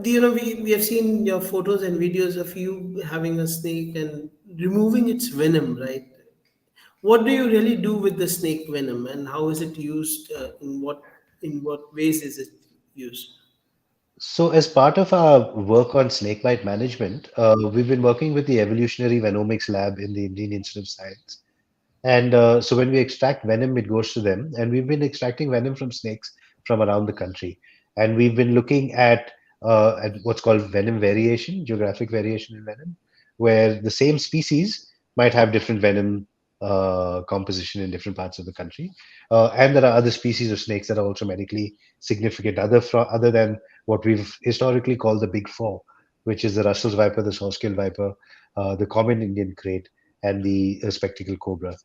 we have seen your photos and videos of you having a snake and removing its venom, right? What do you really do with the snake venom, and how is it used? In what ways is it used? So as part of our work on snakebite management, we've been working with the Evolutionary Venomics Lab in the Indian Institute of Science. And so when we extract venom, it goes to them. And we've been extracting venom from snakes from around the country. And we've been looking at what's called venom variation, geographic variation in venom, where the same species might have different venom composition in different parts of the country. And there are other species of snakes that are also medically significant, other than what we've historically called the big four, which is the Russell's viper, the sawscale viper, the common Indian crate, and the spectacled cobra.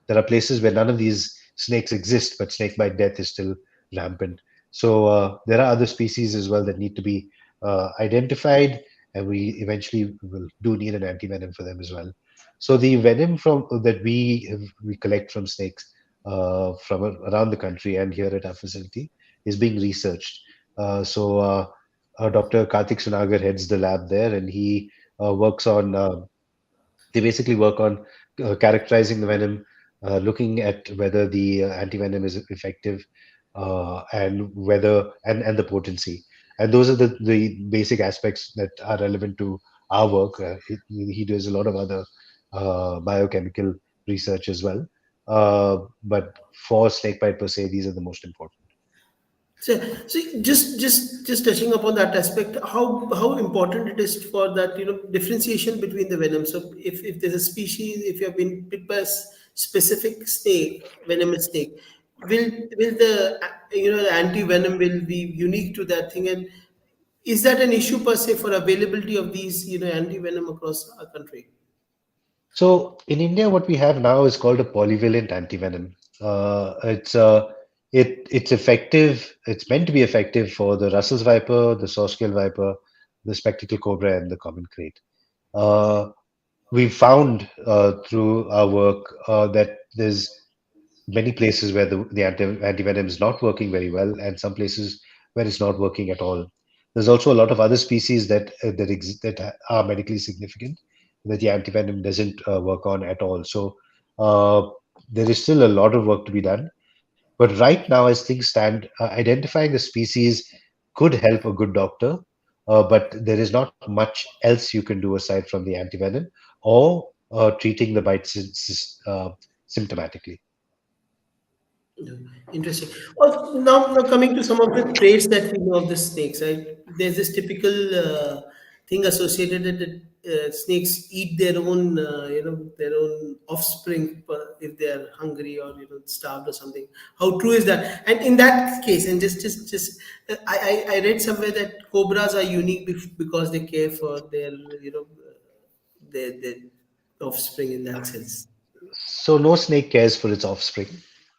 There are places where none of these snakes exist, but snakebite death is still rampant. So there are other species as well that need to be identified, and we eventually will do need an antivenom for them as well. So the venom from that we collect from snakes from around the country and here at our facility is being researched. Dr. Karthik Sunagar heads the lab there, and he works on they basically work on characterizing the venom, looking at whether the antivenom is effective, and the potency. And those are the basic aspects that are relevant to our work. He does a lot of other biochemical research as well. But for snakebite per se, these are the most important. So, so just touching upon that aspect, how important it is for that, differentiation between the venom. So if there's a species, if you have been bit by a specific snake, venomous snake, will the the anti venom will be unique to that thing, and is that an issue per se for availability of these anti venom across our country? So in India, what we have now is called a polyvalent antivenom. It's effective. It's meant to be effective for the Russell's viper, the saw-scale viper, the spectacled cobra, and the common krait. Uh, we've found through our work that there's many places where the antivenom is not working very well, and some places where it's not working at all. There's also a lot of other species that are medically significant that the antivenom doesn't work on at all. So uh, there is still a lot of work to be done. But right now, as things stand, identifying the species could help a good doctor, but there is not much else you can do aside from the antivenom or treating the bite symptomatically. Yeah, interesting. Also, now coming to some of the traits that we know of the snakes, right? There's this typical thing associated that snakes eat their own, their own offspring if they are hungry or starved or something. How true is that? And in that case, and just, I read somewhere that cobras are unique because they care for their, their offspring in that sense. So no snake cares for its offspring.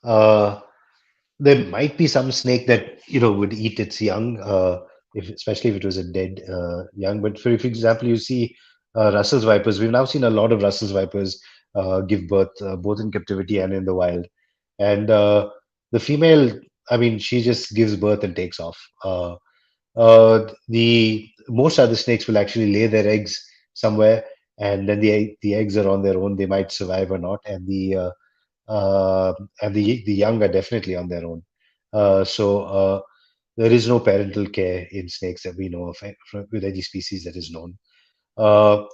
Uh, there might be some snake that would eat its young, if especially if it was a dead young. But for example, you see Russell's vipers. We've now seen a lot of Russell's vipers give birth, both in captivity and in the wild. And the female, I mean, she just gives birth and takes off. The most other snakes will actually lay their eggs somewhere, and then the eggs are on their own. They might survive or not, uh, and the young are definitely on their own. So there is no parental care in snakes that we know of with any species that is known. Uh,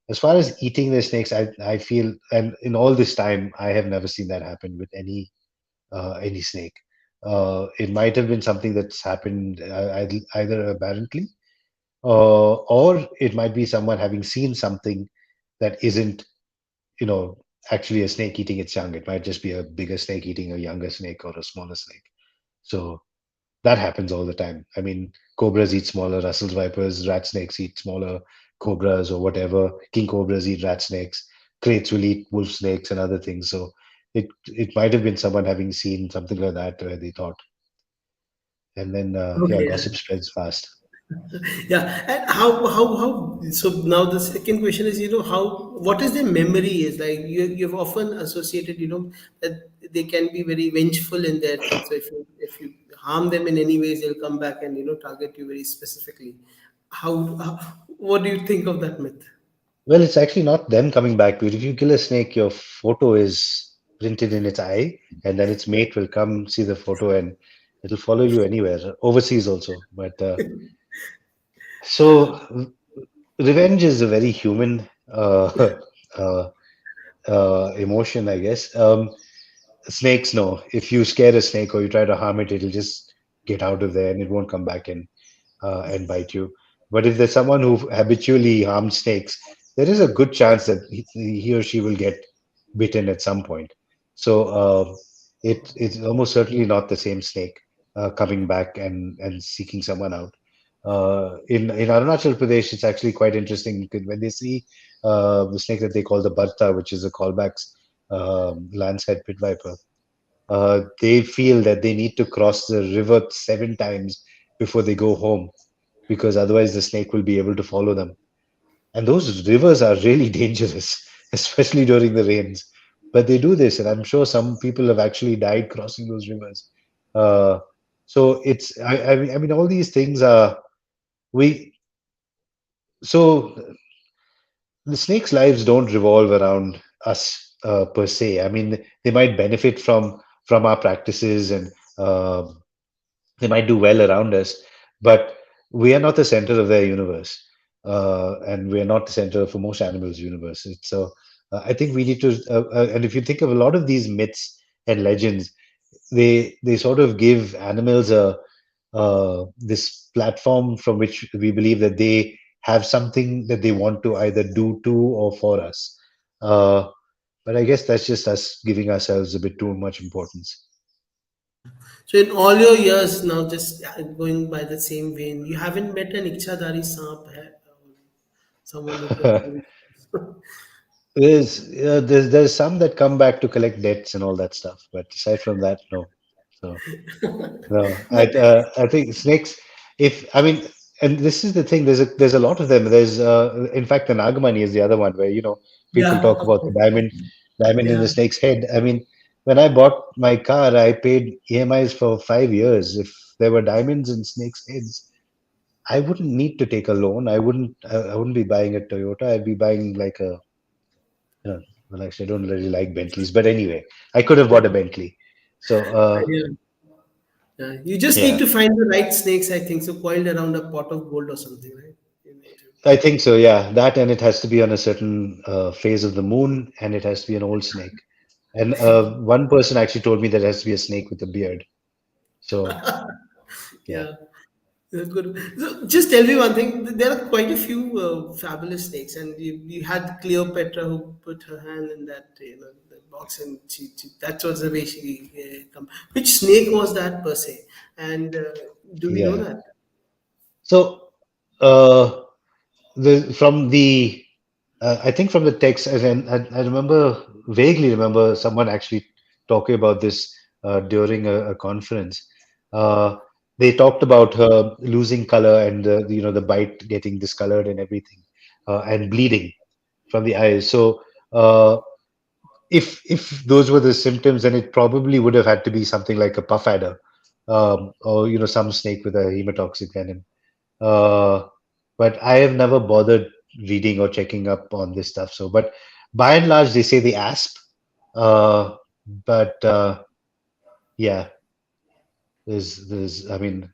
as far as eating the snakes, I feel, and in all this time, I have never seen that happen with any snake. It might have been something that's happened either apparently, or it might be someone having seen something that isn't, you know, actually a snake eating its young. It might just be a bigger snake eating a younger snake or a smaller snake. So that happens all the time. I mean, cobras eat smaller Russell's vipers, rat snakes eat smaller cobras or whatever. King cobras eat rat snakes. Kraits will eat wolf snakes and other things. So it might have been someone having seen something like that where they thought, and then yeah, Okay. gossip spreads fast. Yeah, and how so now the second question is, how what is their memory is like, you've often associated, that they can be very vengeful in their things. So if you harm them in any ways, they'll come back and target you very specifically. How what do you think of that myth? Well, it's actually not them coming back to it. If you kill a snake, your photo is printed in its eye, and then its mate will come see the photo and it'll follow you anywhere, overseas also. But so revenge is a very human uh, emotion, I guess. Snakes, no. If you scare a snake or you try to harm it, it'll just get out of there and it won't come back and bite you. But if there's someone who habitually harms snakes, there is a good chance that he or she will get bitten at some point. So it's almost certainly not the same snake coming back and seeking someone out. In Arunachal Pradesh, it's actually quite interesting because when they see the snake that they call the barta, which is a callback's lance head pit viper, they feel that they need to cross the river 7 times before they go home because otherwise the snake will be able to follow them. And those rivers are really dangerous, especially during the rains. But they do this, and I'm sure some people have actually died crossing those rivers. Uh, so I mean, all these things are we. So the snakes' lives don't revolve around us per se. I mean, they might benefit from our practices and they might do well around us, but we are not the center of their universe, and we are not the center for most animals' universe. So I think we need to, and if you think of a lot of these myths and legends, they sort of give animals this platform from which we believe that they have something that they want to either do to or for us. Uh, but I guess that's just us giving ourselves a bit too much importance. So in all your years now, just going by the same vein, you haven't met an Ichhadari Saap, someone who can. There's some that come back to collect debts and all that stuff, but aside from that, no. So no, No, I think snakes. If I mean, and this is the thing. There's a lot of them. There's in fact, the Nagamani is the other one where people yeah, talk of about the course. diamond in Yeah. the snake's head. I mean, when I bought my car, I paid EMIs for 5 years. If there were diamonds in snakes' heads, I wouldn't need to take a loan. I wouldn't be buying a Toyota. I'd be buying like a. Well, actually, I don't really like Bentleys, but anyway, I could have bought a Bentley. So Yeah. Yeah. You just need yeah. to find the right snakes, I think. So coiled around a pot of gold or something, right? You need to. I think so, yeah. That and it has to be on a certain phase of the moon, and it has to be an old snake. And one person actually told me that it has to be a snake with a beard. So, yeah, Yeah. That's good. So just tell me one thing. There are quite a few fabulous snakes, and you had Cleopatra who put her hand in that the box, and that was the way she come. Which snake was that per se? And do we know yeah. that? So, uh, from the I think from the text, and I remember vaguely remember someone actually talking about this during a conference. Uh, they talked about her losing color and the bite getting discolored and everything, and bleeding from the eyes. So if those were the symptoms, then it probably would have had to be something like a puff adder, or some snake with a hemotoxic venom. Uh, but I have never bothered reading or checking up on this stuff. So, but by and large, they say the asp. Uh, but yeah, there's I mean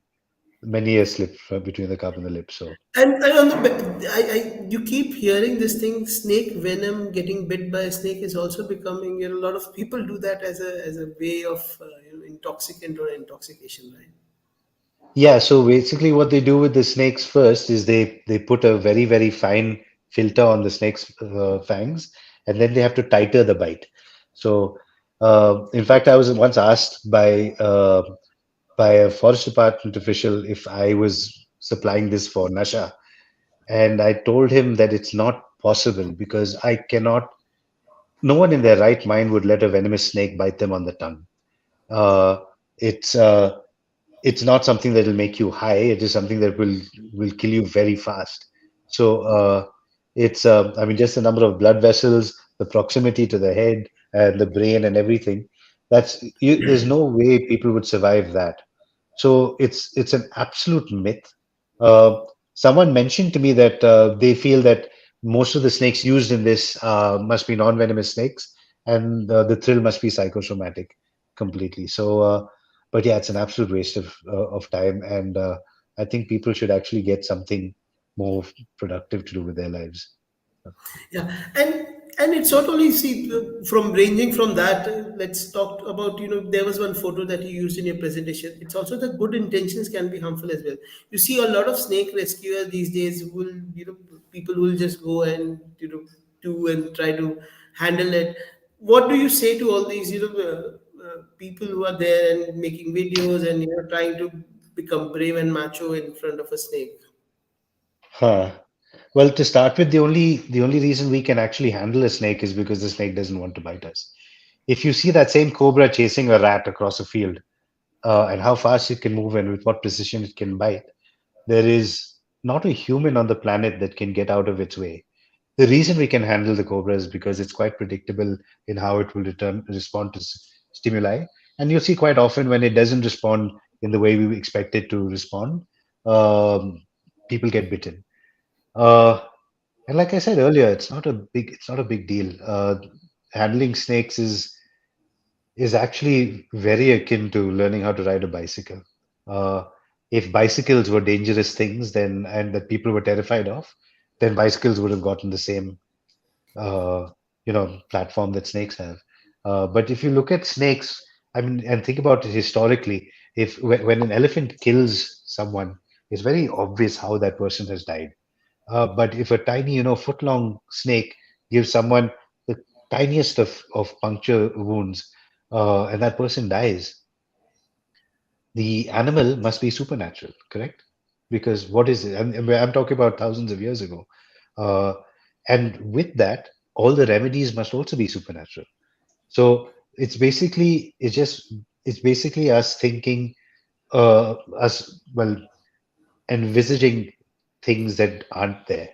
many a slip between the cup and the lip. So And on you keep hearing this thing, snake venom, getting bit by a snake is also becoming. A lot of people do that as a way of intoxicant or intoxication, right? yeah, so basically, what they do with the snakes first is they put a very very fine filter on the snake's fangs, and then they have to titer the bite. So, in fact, I was once asked by a forest department official if I was supplying this for Nasha. And I told him that it's not possible because I cannot, no one in their right mind would let a venomous snake bite them on the tongue. Uh, it's it's not something that will make you high. It is something that will kill you very fast. So it's I mean just the number of blood vessels, the proximity to the head and the brain and everything. There's no way people would survive that. So it's an absolute myth. Uh, Someone mentioned to me that they feel that most of the snakes used in this must be non-venomous snakes, and the thrill must be psychosomatic completely. So, but yeah, it's an absolute waste of time, and I think people should actually get something more productive to do with their lives. Yeah, and it's not only see from ranging from that. Let's talk about there was one photo that you used in your presentation. It's also the good intentions can be harmful as well. You see a lot of snake rescuers these days who will people who will just go and do and try to handle it. What do you say to all these people who are there and making videos and trying to become brave and macho in front of a snake? Huh. Well, to start with, the only reason we can actually handle a snake is because the snake doesn't want to bite us. If you see that same cobra chasing a rat across a field, and how fast it can move and with what precision it can bite, there is not a human on the planet that can get out of its way. The reason we can handle the cobra is because it's quite predictable in how it will respond to stimuli. And you'll see quite often when it doesn't respond in the way we expect it to respond, um, people get bitten. Uh, and like I said earlier, it's not a big deal. Handling snakes is actually very akin to learning how to ride a bicycle. Uh, if bicycles were dangerous things, then and that people were terrified of, then bicycles would have gotten the same platform that snakes have. But if you look at snakes, I mean, and think about it historically, When an elephant kills someone, it's very obvious how that person has died. But if a tiny, foot-long snake gives someone the tiniest of puncture wounds, and that person dies, the animal must be supernatural, correct? Because what is it? I'm talking about thousands of years ago. Uh, and with that, all the remedies must also be supernatural. So it's basically us thinking, us well envisaging things that aren't there.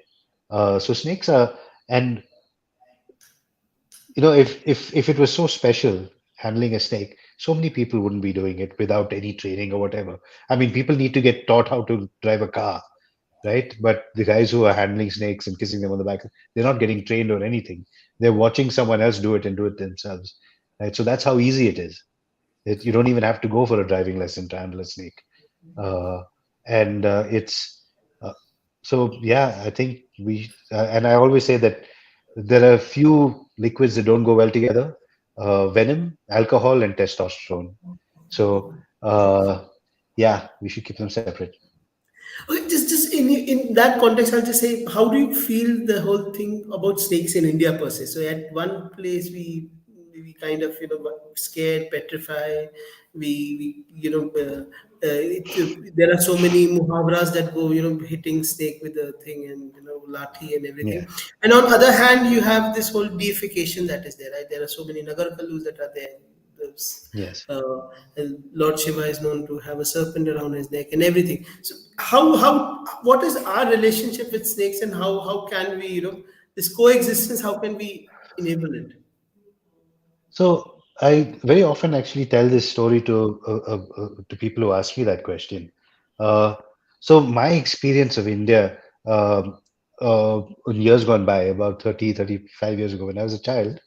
So snakes are, and if it was so special handling a snake, so many people wouldn't be doing it without any training or whatever. I mean, people need to get taught how to drive a car, right? But the guys who are handling snakes and kissing them on the back, they're not getting trained or anything. They're watching someone else do it and do it themselves, right? So that's how easy it is. You don't even have to go for a driving lesson to handle a snake. Uh, and it's uh, so yeah, I think and I always say that there are a few liquids that don't go well together: venom, alcohol, and testosterone. So yeah, we should keep them separate. Okay, just in that context, I'll just say, how do you feel the whole thing about snakes in India per se? So at one place we kind of got scared, petrified. We there are so many muhavras that go hitting snake with the thing and lathi and everything. Yeah. And on other hand, you have this whole deification that is there. Right? There are so many nagar kalus that are there. There's, Yes. and Lord Shiva is known to have a serpent around his neck and everything. So what is our relationship with snakes, and how can we this coexistence? How can we enable it? So I very often actually tell this story to people who ask me that question. Uh, so my experience of India in years gone by, about 35 years ago, when I was a child,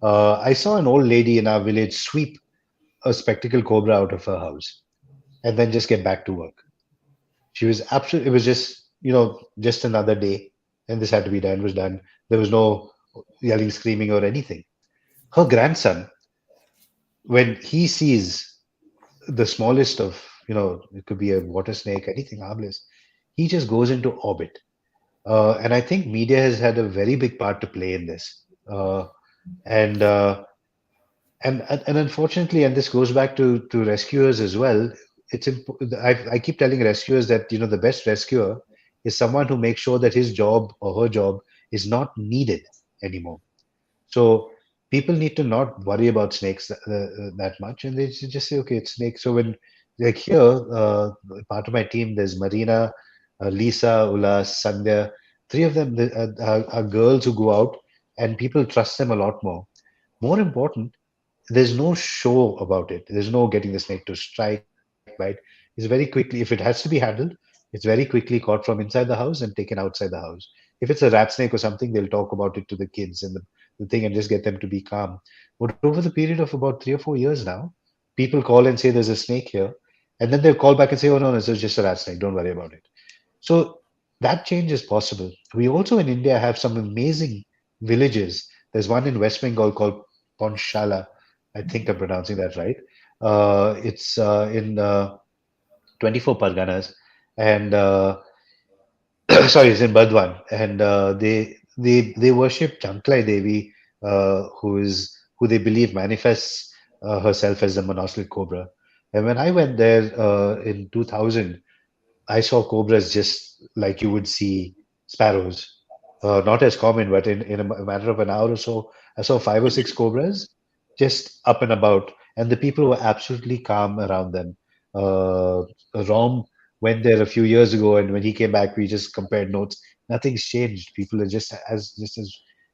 I saw an old lady in our village sweep a spectacled cobra out of her house and then just get back to work. She was absolutely, it was just, just another day, and this had to be done, was done. There was no yelling, screaming, or anything. Her grandson, when he sees the smallest of, it could be a water snake, anything harmless, he just goes into orbit. And I think media has had a very big part to play in this. And and unfortunately, and this goes back to rescuers as well. I keep telling rescuers that the best rescuer is someone who makes sure that his job or her job is not needed anymore. So people need to not worry about snakes that much, and they should just say, okay, it's snake. So when like here, part of my team, there's Marina, Lisa, Ulas, Sandhya. Three of them are girls who go out, and people trust them a lot more. More important, there's no show about it. There's no getting the snake to strike, bite. It's very quickly, if it has to be handled, it's very quickly caught from inside the house and taken outside the house. If it's a rat snake or something, they'll talk about it to the kids and the thing and just get them to be calm. But over the period of about 3 or 4 years now, people call and say there's a snake here. And then they'll call back and say, oh, no, no, it's just a rat snake. Don't worry about it. So that change is possible. We also in India have some amazing villages. There's one in West Bengal called Ponshala. I think I'm pronouncing that right. It's in 24 Parganas, and sorry, it's in Burdwan, and they worship Chanklai Devi, who they believe manifests herself as the monocled cobra. And when I went there in 2000, I saw cobras just like you would see sparrows. Not as common, but in a matter of an hour or so, I saw 5 or 6 cobras just up and about, and the people were absolutely calm around them. Rom went there a few years ago, and when he came back, we just compared notes. Nothing's changed. People are just as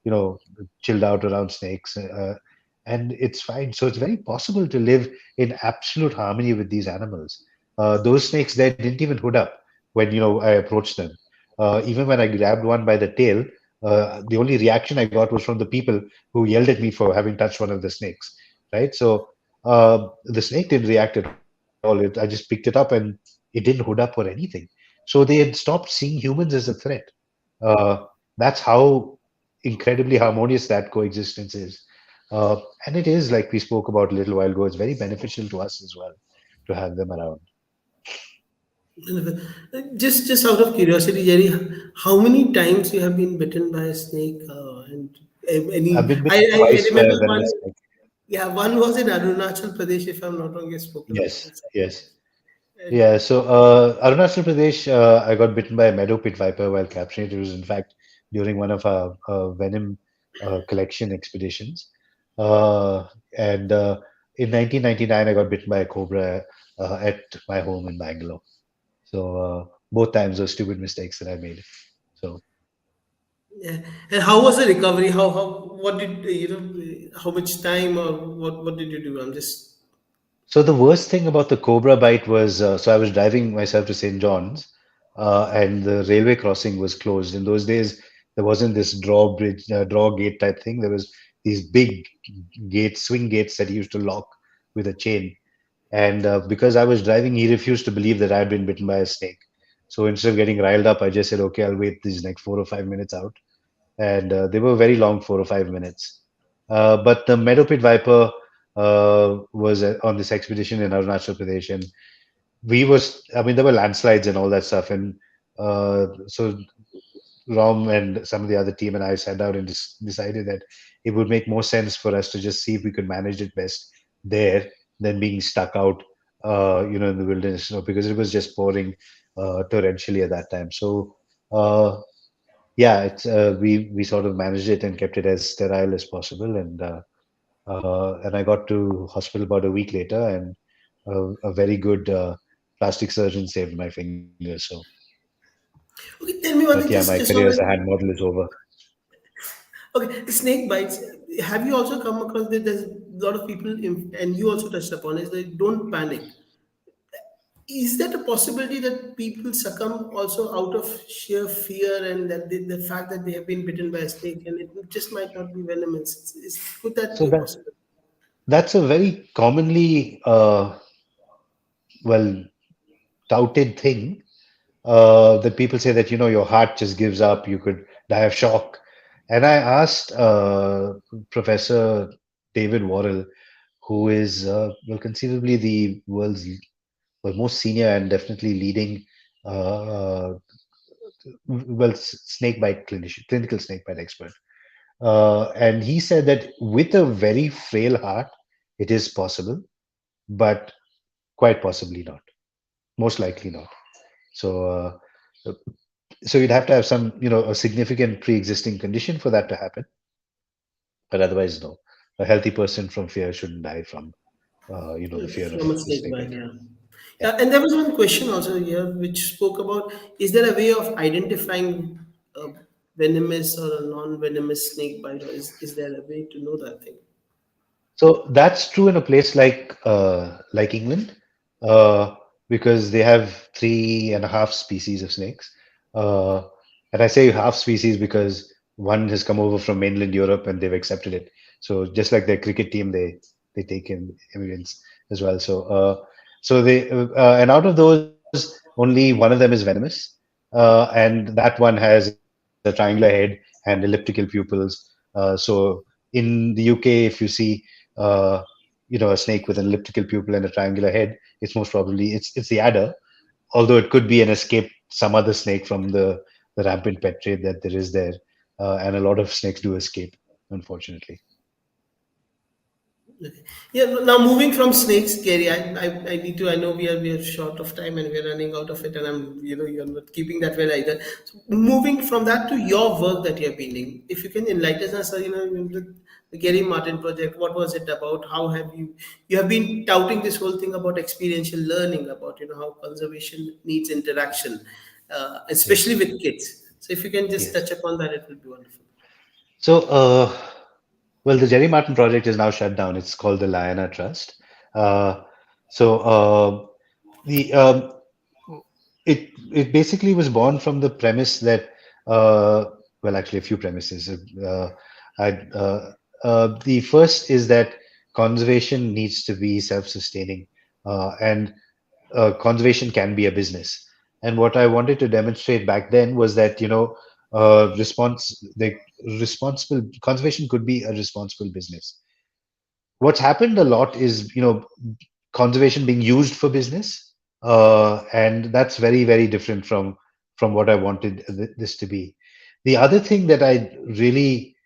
you know chilled out around snakes, and it's fine. So it's very possible to live in absolute harmony with these animals. Those snakes there didn't even hood up when I approached them. Even when I grabbed one by the tail, the only reaction I got was from the people who yelled at me for having touched one of the snakes. Right, so the snake didn't react at all. I just picked it up and it didn't hood up or anything. So they had stopped seeing humans as a threat. Uh, that's how incredibly harmonious that coexistence is. And it is, like we spoke about a little while ago, it's very beneficial to us as well. to have them around. Just out of curiosity, Jerry, how many times you have been bitten by a snake? And I've any, been bitten I twice by remember a one. venomous snake. Yeah, one was in Arunachal Pradesh, if I'm not wrong. You've spoken about Yes, it several yes. times. And Yeah, so Arunachal Pradesh, I got bitten by a meadow pit viper while capturing it. It was, in fact, during one of our venom collection expeditions. Uh, and in 1999, I got bitten by a cobra at my home in Bangalore. So both times were stupid mistakes that I made. So, yeah, and how was the recovery? What did how much time or what did you do? I'm just so the worst thing about the cobra bite was, so I was driving myself to St. John's, and the railway crossing was closed. In those days, there wasn't this draw gate type thing. There was these big gates, swing gates that he used to lock with a chain. And because I was driving, he refused to believe that I had been bitten by a snake. So instead of getting riled up, I just said, okay, I'll wait these next 4 or 5 minutes out. And they were very long, 4 or 5 minutes. But the meadow pit viper was on this expedition in Arunachal Pradesh, and I mean, there were landslides and all that stuff. And so Rom and some of the other team and I sat down and decided that it would make more sense for us to just see if we could manage it best there than being stuck out, in the wilderness, because it was just pouring torrentially at that time. So, yeah, we sort of managed it and kept it as sterile as possible, and I got to hospital about a week later, and a very good plastic surgeon saved my finger. So, okay. Tell me but one yeah, thing, my just career on as a that. hand model is over. Okay, snake bites. Have you also come across that there's a lot of people, and you also touched upon is they don't panic. Is that a possibility that people succumb also out of sheer fear and that the fact that they have been bitten by a snake and it just might not be venomous? Could that So be a possibility? that's a very commonly well touted thing, that people say that your heart just gives up, you could die of shock. And I asked Professor David Worrell, who is conceivably the world's most senior and definitely leading uh, snake bite clinician, clinical snake bite expert. And he said that with a very frail heart, it is possible, but quite possibly not. Most likely not. So, so you'd have to have some, a significant pre-existing condition for that to happen. But otherwise, no. A healthy person from fear shouldn't die from, the fear of From a the snake snake bite, bite. yeah. Yeah. Yeah, and there was one question also here which spoke about is there a way of identifying a venomous or a non-venomous snake bite, or is there a way to know that thing? So that's true in a place like England, because they have 3.5 species of snakes. Uh, and I say half species because one has come over from mainland Europe and they've accepted it. So just like their cricket team, they take in immigrants as well. And out of those, only one of them is venomous, and that one has a triangular head and elliptical pupils. So in the UK, if you see uh, a snake with an elliptical pupil and a triangular head, it's most probably it's the adder, although it could be an escape some other snake from the rampant pet trade that there is there, and a lot of snakes do escape, unfortunately. Okay. Yeah, now moving from snakes, Gary, I need to. I know we are short of time and we're running out of it, and you're not keeping that well either. So moving from that to your work that you're building, if you can enlighten us, the Gerry Martin project, what was it about? How have you have been touting this whole thing about experiential learning, about how conservation needs interaction, especially Yes, with kids. So if you can just yes. touch upon that, it would be wonderful. So, well, the Gerry Martin project is now shut down. It's called the Liana Trust. Uh, so, the it basically was born from the premise that, well, actually, a few premises. I, the first is that conservation needs to be self-sustaining, and conservation can be a business. And what I wanted to demonstrate back then was that the responsible conservation could be a responsible business. What's happened a lot is conservation being used for business, and that's very, very different from what I wanted this to be. The other thing that I really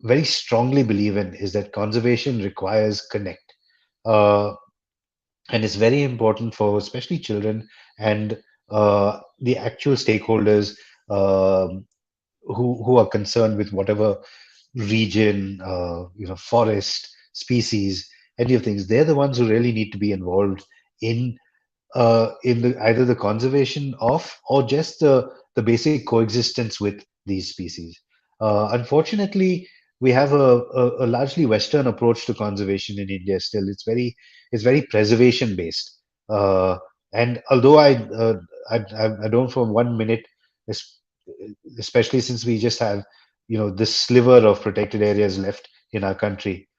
very strongly believe in is that conservation requires connect, uh, and it's very important for especially children and the actual stakeholders, um who are concerned with whatever region, forest, species, any of things. They're the ones who really need to be involved in in either the conservation of or just the basic coexistence with these species. Unfortunately, we have a largely Western approach to conservation in India. Still, it's very preservation based. Uh, and although I don't for 1 minute, es- especially since we just have this sliver of protected areas left in our country,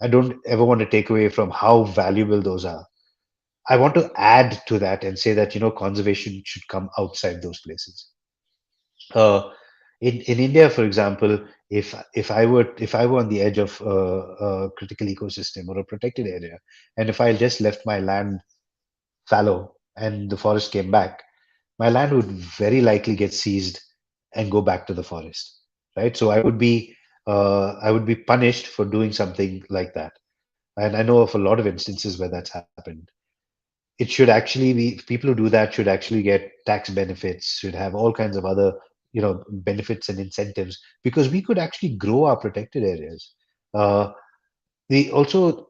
I don't ever want to take away from how valuable those are. I want to add to that and say that conservation should come outside those places. Uh, in India, for example, if I were on the edge of a critical ecosystem or a protected area, and if I just left my land fallow and the forest came back, my land would very likely get seized and go back to the forest, right? So I would be punished for doing something like that, and I know of a lot of instances where that's happened. It should actually be people who do that should actually get tax benefits, should have all kinds of other benefits and incentives, because we could actually grow our protected areas. The also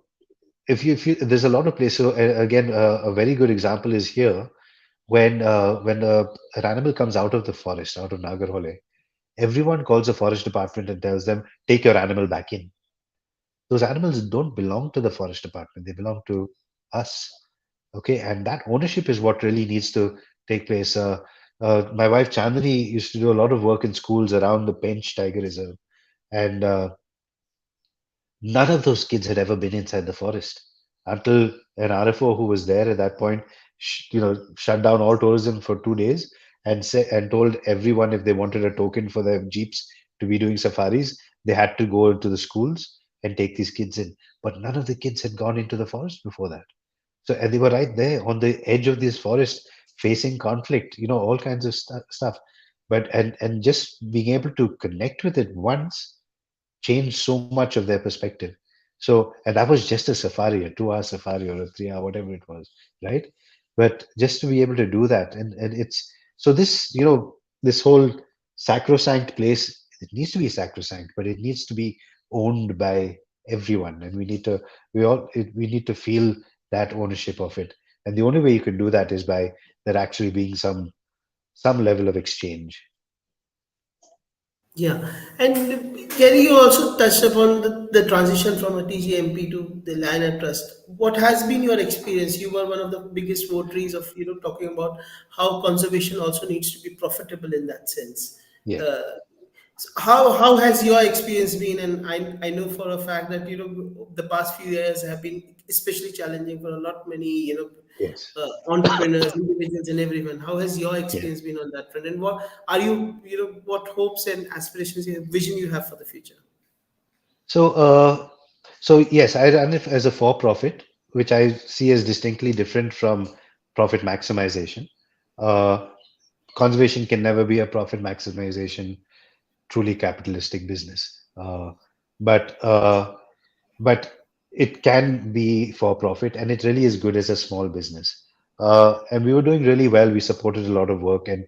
if you there's a lot of places, so, again, a very good example is here. When an animal comes out of the forest, out of Nagarhole, everyone calls the forest department and tells them, take your animal back in. Those animals don't belong to the forest department, they belong to us. Okay, and that ownership is what really needs to take place. My wife Chandni used to do a lot of work in schools around the Pench Tiger Reserve, and none of those kids had ever been inside the forest until an RFO who was there at that point, shut down all tourism for 2 days and told everyone if they wanted a token for their jeeps to be doing safaris, they had to go into the schools and take these kids in. But none of the kids had gone into the forest before that. So, and they were right there on the edge of this forest, facing conflict, all kinds of stuff. But and just being able to connect with it once changed so much of their perspective. So, and that was just a safari, a 2 hour safari or a 3 hour, whatever it was, right? But just to be able to do that, and it's so this whole sacrosanct place, it needs to be sacrosanct, but it needs to be owned by everyone, and we need to feel that ownership of it. And the only way you can do that is by there actually being some level of exchange. Yeah, and Gary, you also touched upon the transition from a TGMP to the Liner Trust. What has been your experience? You were one of the biggest votaries of talking about how conservation also needs to be profitable in that sense. Yeah. Uh, so how has your experience been? And I know for a fact that the past few years have been especially challenging for a lot many Yes. entrepreneurs, individuals, and everyone. How has your Yeah. experience been on that front? And what are what hopes and aspirations, vision you have for the future? So, so yes, I run it as a for-profit, which I see as distinctly different from profit maximization. Uh, Conservation can never be a profit maximization, truly capitalistic business. But it can be for profit, and it really is good as a small business. And we were doing really well. We supported a lot of work, and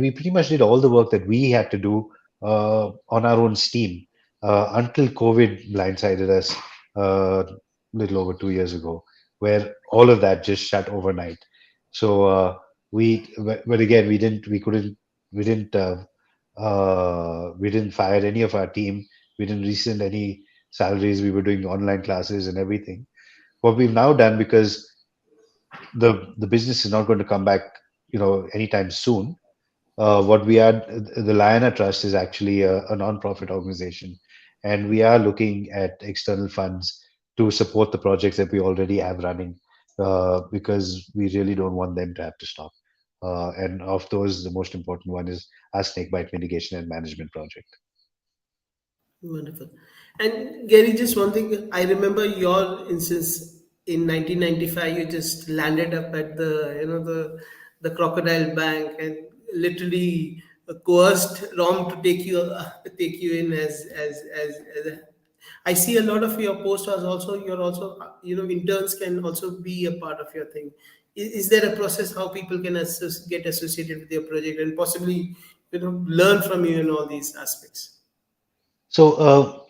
we pretty much did all the work that we had to do on our own steam until COVID blindsided us a little over 2 years ago, where all of that just shut overnight. So but again, we didn't fire any of our team. We didn't rescind any salaries. We were doing online classes and everything. What we've now done, because the business is not going to come back, anytime soon. What we are, the Liana Trust is actually a non-profit organization, and we are looking at external funds to support the projects that we already have running, because we really don't want them to have to stop. And of those, the most important one is our snakebite mitigation and management project. Wonderful. And Gary, just one thing, I remember your instance. in 1995 you just landed up at the the Crocodile Bank and literally coerced Rom to take you in as a, I see a lot of your posts as also you're also interns can also be a part of your thing. Is there a process how people can get associated with your project and possibly learn from you in all these aspects? So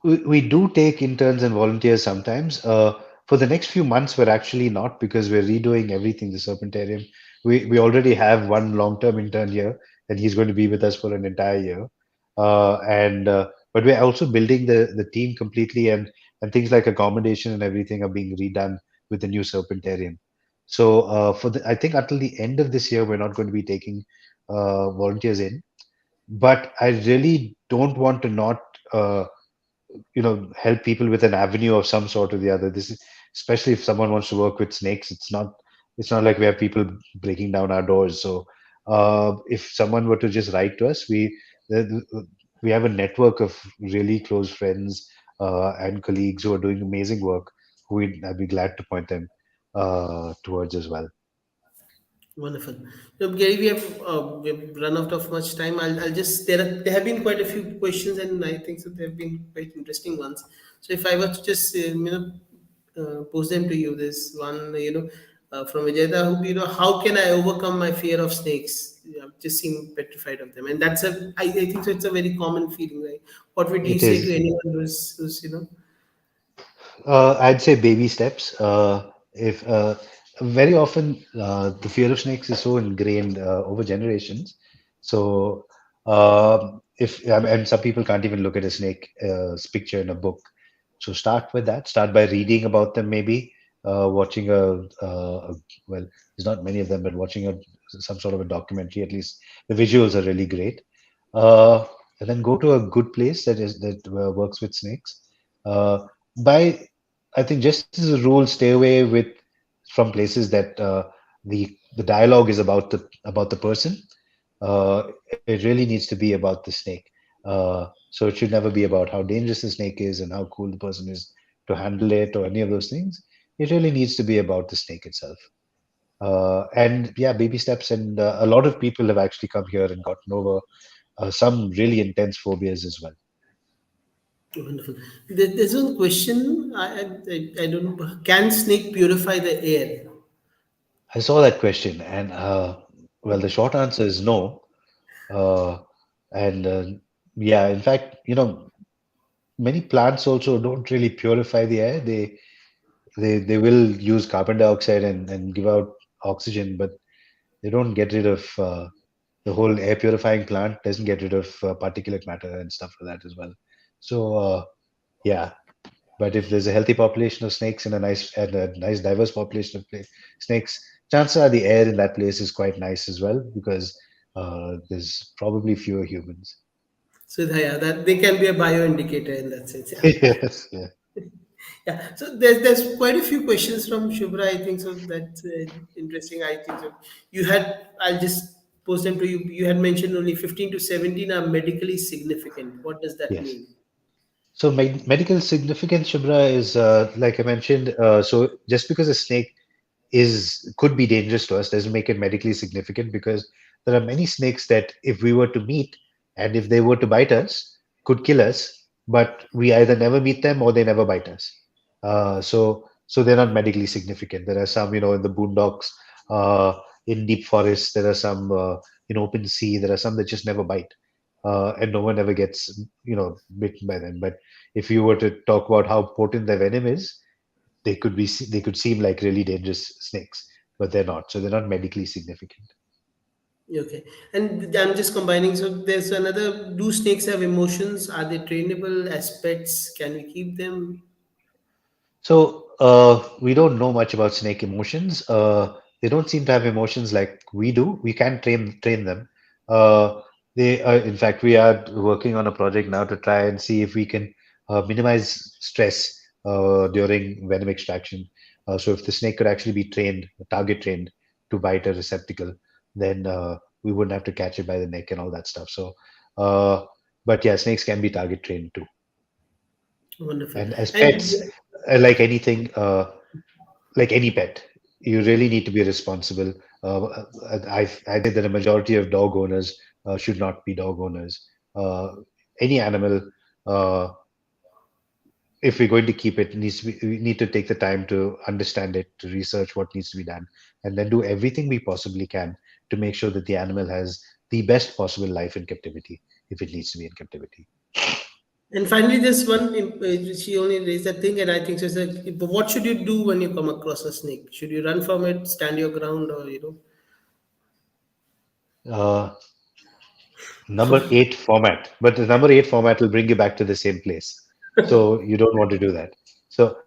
we do take interns and volunteers sometimes. For the next few months, we're actually not because we're redoing everything, the Serpentarium. We already have one long-term intern here, and he's going to be with us for an entire year. And But we're also building the team completely, and things like accommodation and everything are being redone with the new Serpentarium. So I think until the end of this year, we're not going to be taking volunteers in. But I really don't want to not. Help people with an avenue of some sort or the other. This is especially if someone wants to work with snakes. It's not like we have people breaking down our doors. So if someone were to just write to us, we have a network of really close friends and colleagues who are doing amazing work, who I'd be glad to point them towards as well. Wonderful. So, Gary, we have run out of much time. I'll just there have been quite a few questions, and I think so they have been quite interesting ones. So, if I were to just pose them to you, this one from Vijayda, who how can I overcome my fear of snakes? I've just seem petrified of them, and I think so. It's a very common feeling, right? What would you It say to is. anyone who's. I'd say baby steps. If Very often the fear of snakes is so ingrained over generations. So if and some people can't even look at a snake picture in a book. So start with that. Start by reading about them, maybe watching well, there's not many of them, but watching some sort of a documentary. At least the visuals are really great. Uh, and then go to a good place that works with snakes. By I think just as a rule, stay away from places that the dialogue is about the person. It really needs to be about the snake. So it should never be about how dangerous the snake is and how cool the person is to handle it or any of those things. It really needs to be about the snake itself. And yeah, baby steps. And a lot of people have actually come here and gotten over some really intense phobias as well. Wonderful. There's one question. I don't know. Can snake purify the air? I saw that question, and well, the short answer is no. Uh, and Yeah, in fact, many plants also don't really purify the air. They will use carbon dioxide and give out oxygen, but they don't get rid of the whole air purifying plant doesn't get rid of particulate matter and stuff like that as well. So yeah, but if there's a healthy population of snakes and a nice diverse population of snakes, chances are the air in that place is quite nice as well because there's probably fewer humans. So yeah, that they can be a bioindicator in that sense. Yeah, Yes, yeah. yeah. So there's quite a few questions from Shubhra. I think so. That's interesting. I think so. You had. I'll just post them to you. You had mentioned only 15 to 17 are medically significant. What does that Yes. mean? So medical significance, Shubhra, is like I mentioned. So just because a snake could be dangerous to us doesn't make it medically significant because there are many snakes that if we were to meet and if they were to bite us could kill us, but we either never meet them or they never bite us. So they're not medically significant. There are some, in the boondocks, in deep forests. There are some in open sea. There are some that just never bite, and no one ever gets bitten by them. But if you were to talk about how potent their venom is, they could seem like really dangerous snakes, but they're not. So they're not medically significant. Okay. And I'm just combining. So there's another. Do snakes have emotions? Are they trainable as pets? Can we keep them? So we don't know much about snake emotions. They don't seem to have emotions like we do. We can train them. In fact, we are working on a project now to try and see if we can minimize stress during venom extraction. So if the snake could actually be trained, target trained to bite a receptacle, then we wouldn't have to catch it by the neck and all that stuff. So, uh, but yeah, snakes can be target trained too. Wonderful. And as And pets, like anything, like any pet, you really need to be responsible. I think that a majority of dog owners should not be dog owners. Any animal, uh, if we're going to keep it, needs to be, we need to take the time to understand it, to research what needs to be done, and then do everything we possibly can to make sure that the animal has the best possible life in captivity, if it needs to be in captivity. And finally, this one, she only raised that thing, and I think she said, "But what should you do when you come across a snake? Should you run from it, stand your ground, or Uh, Number eight format, but the number eight format will bring you back to the same place. So you don't want to do that. So,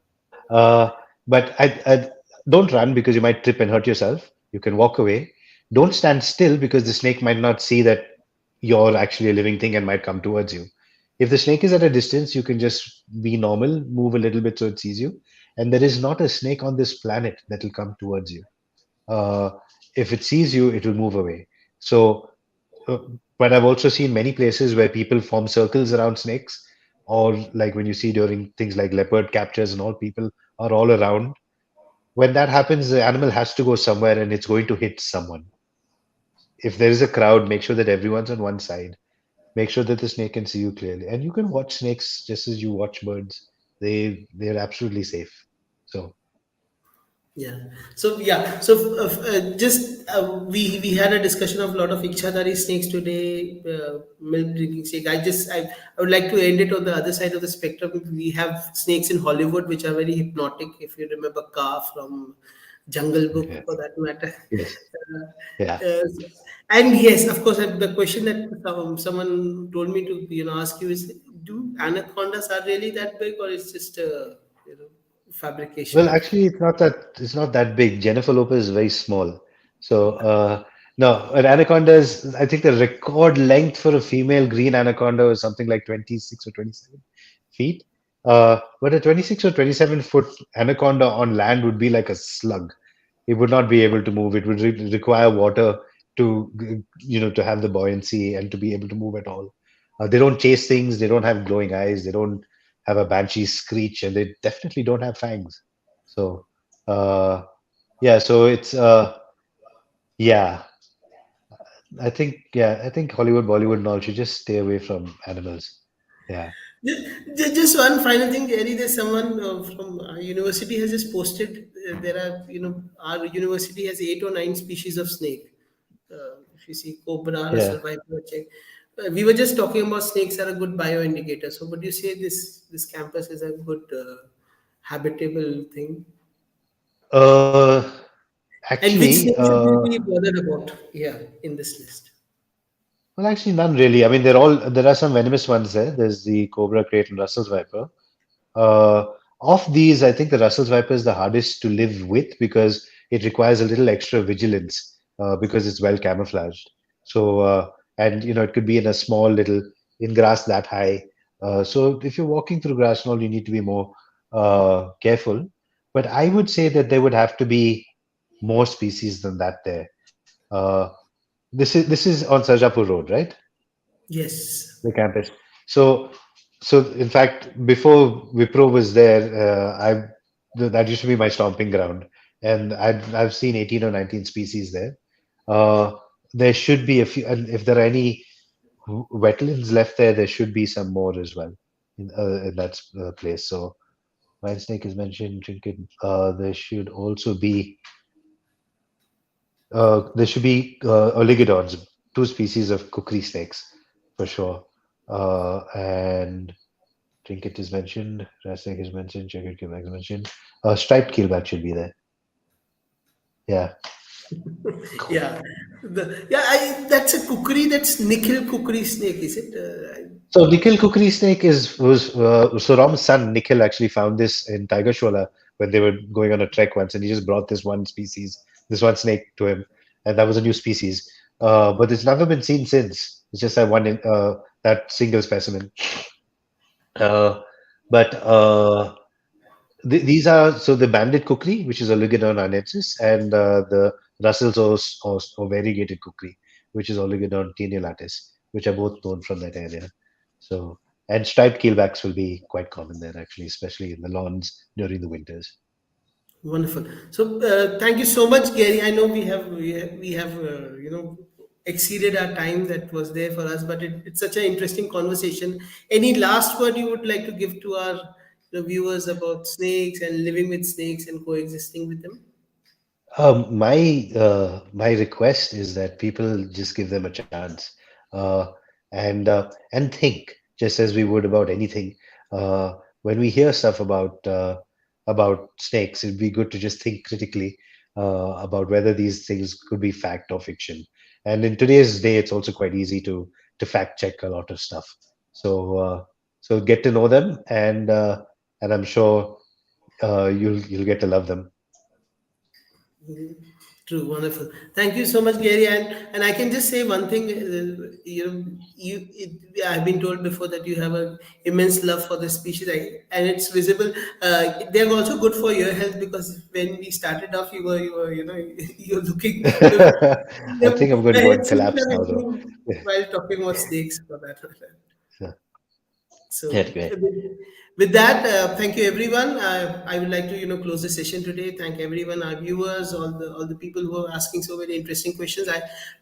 but I don't run because you might trip and hurt yourself. You can walk away. Don't stand still because the snake might not see that you're actually a living thing and might come towards you. If the snake is at a distance, you can just be normal, move a little bit so it sees you. And there is not a snake on this planet that will come towards you. Uh, if it sees you, it will move away. So uh, but I've also seen many places where people form circles around snakes, or like when you see during things like leopard captures and all, people are all around. When that happens, the animal has to go somewhere and it's going to hit someone. If there is a crowd, make sure that everyone's on one side. Make sure that the snake can see you clearly. And you can watch snakes just as you watch birds. They're absolutely safe. So Yeah. So yeah. So just we had a discussion of a lot of Ichthydari snakes today, milk drinking snake. I would like to end it on the other side of the spectrum. We have snakes in Hollywood which are very hypnotic. If you remember Kaa from Jungle Book, yeah, for that matter. yes, yeah. And yes, of course, the question that someone told me to ask you is: do anacondas are really that big, or it's just a Well, fabrication of? actually, it's not that big. Jennifer Lopez is very small. So no, an anaconda is, I think the record length for a female green anaconda was something like 26 or 27 feet. But a 26 or 27-foot anaconda on land would be like a slug. It would not be able to move. It would require water to have the buoyancy and to be able to move at all. They don't chase things. They don't have glowing eyes. They don't have a banshee screech, and they definitely don't have fangs. So, uh, yeah. So it's yeah. I think Hollywood, Bollywood, and all should just stay away from animals. Yeah. Just one final thing, Jerry. There's someone from our university has just posted. There are, our university has 8 or 9 species of snake. If you see Cobra, Yeah. Russell Viper, check. We were just talking about snakes are a good bioindicator. So, would you say this campus is a good habitable thing? Uh, And which actually, snake should we be bothered about? Yeah, in this list. well, actually, none really. I mean, there are some venomous ones there. There's the Cobra, Crate, and Russell's Viper. Uh, of these, I think the Russell's Viper is the hardest to live with because it requires a little extra vigilance because it's well camouflaged. So, and it could be in a small little in grass that high. So, if you're walking through grass and all, you need to be more careful. But I would say that there would have to be more species than that there. This is on Sarjapur Road, right? Yes. The campus. So, so in fact, before Wipro was there, that used to be my stomping ground, and I've seen 18 or 19 species there. Uh, there should be a few, and if there are any wetlands left there, there should be some more as well in that place. So, white snake is mentioned. Trinket. There should be oligodons, two species of kukri snakes for sure. And trinket is mentioned, rat snake is mentioned, checkered keelback is mentioned. Striped keelback should be there. Yeah. Cool. Yeah. That's a kukri. That's Nikhil kukri snake, is it? So Nikhil kukri snake so Rom's son Nikhil actually found this in Tiger Shola when they were going on a trek once, and he just brought this one snake to him, and that was a new species. But it's never been seen since. It's just that single specimen. Uh, but these are so the banded kukri, which is Oligodon arnensis, and the Russell's or variegated kukri, which is Oligodon tenuolatus, which are both known from that area. So, and striped keelbacks will be quite common there, actually, especially in the lawns during the winters. Wonderful. So, thank you so much, Gary. I know we have exceeded our time that was there for us, but it's such an interesting conversation. Any last word you would like to give to our viewers about snakes and living with snakes and coexisting with them? My request is that people just give them a chance, uh, and think just as we would about anything. When we hear stuff about snakes, it'd be good to just think critically about whether these things could be fact or fiction. And in today's day, it's also quite easy to fact check a lot of stuff. So get to know them, and I'm sure you'll get to love them. True, wonderful. Thank you so much, Gary. And I can just say one thing. I've been told before that you have a immense love for the species, and it's visible. They're also good for your health because when we started off, you're looking. I think I'm going The to go health and seems to collapse have now, though. improved while talking about snakes for that matter. Yeah. So Anyway, with that, thank you everyone. I would like to close the session today. Thank everyone, our viewers, all the people who are asking so very interesting questions.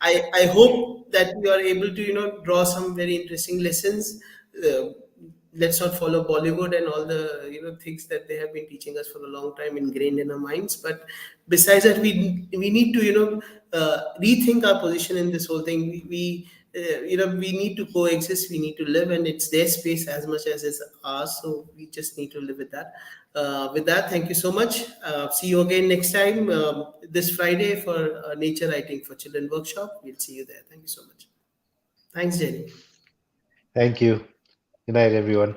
I hope that you are able to draw some very interesting lessons. Uh, let's not follow Bollywood and all the things that they have been teaching us for a long time ingrained in our minds. But besides that, we need to rethink our position in this whole thing. We need to coexist. We need to live, and it's their space as much as it's ours. So we just need to live with that. With that, thank you so much. See you again next time this Friday for nature writing for children workshop. We'll see you there. Thank you so much. Thanks, Jenny. thank you. Good night, everyone.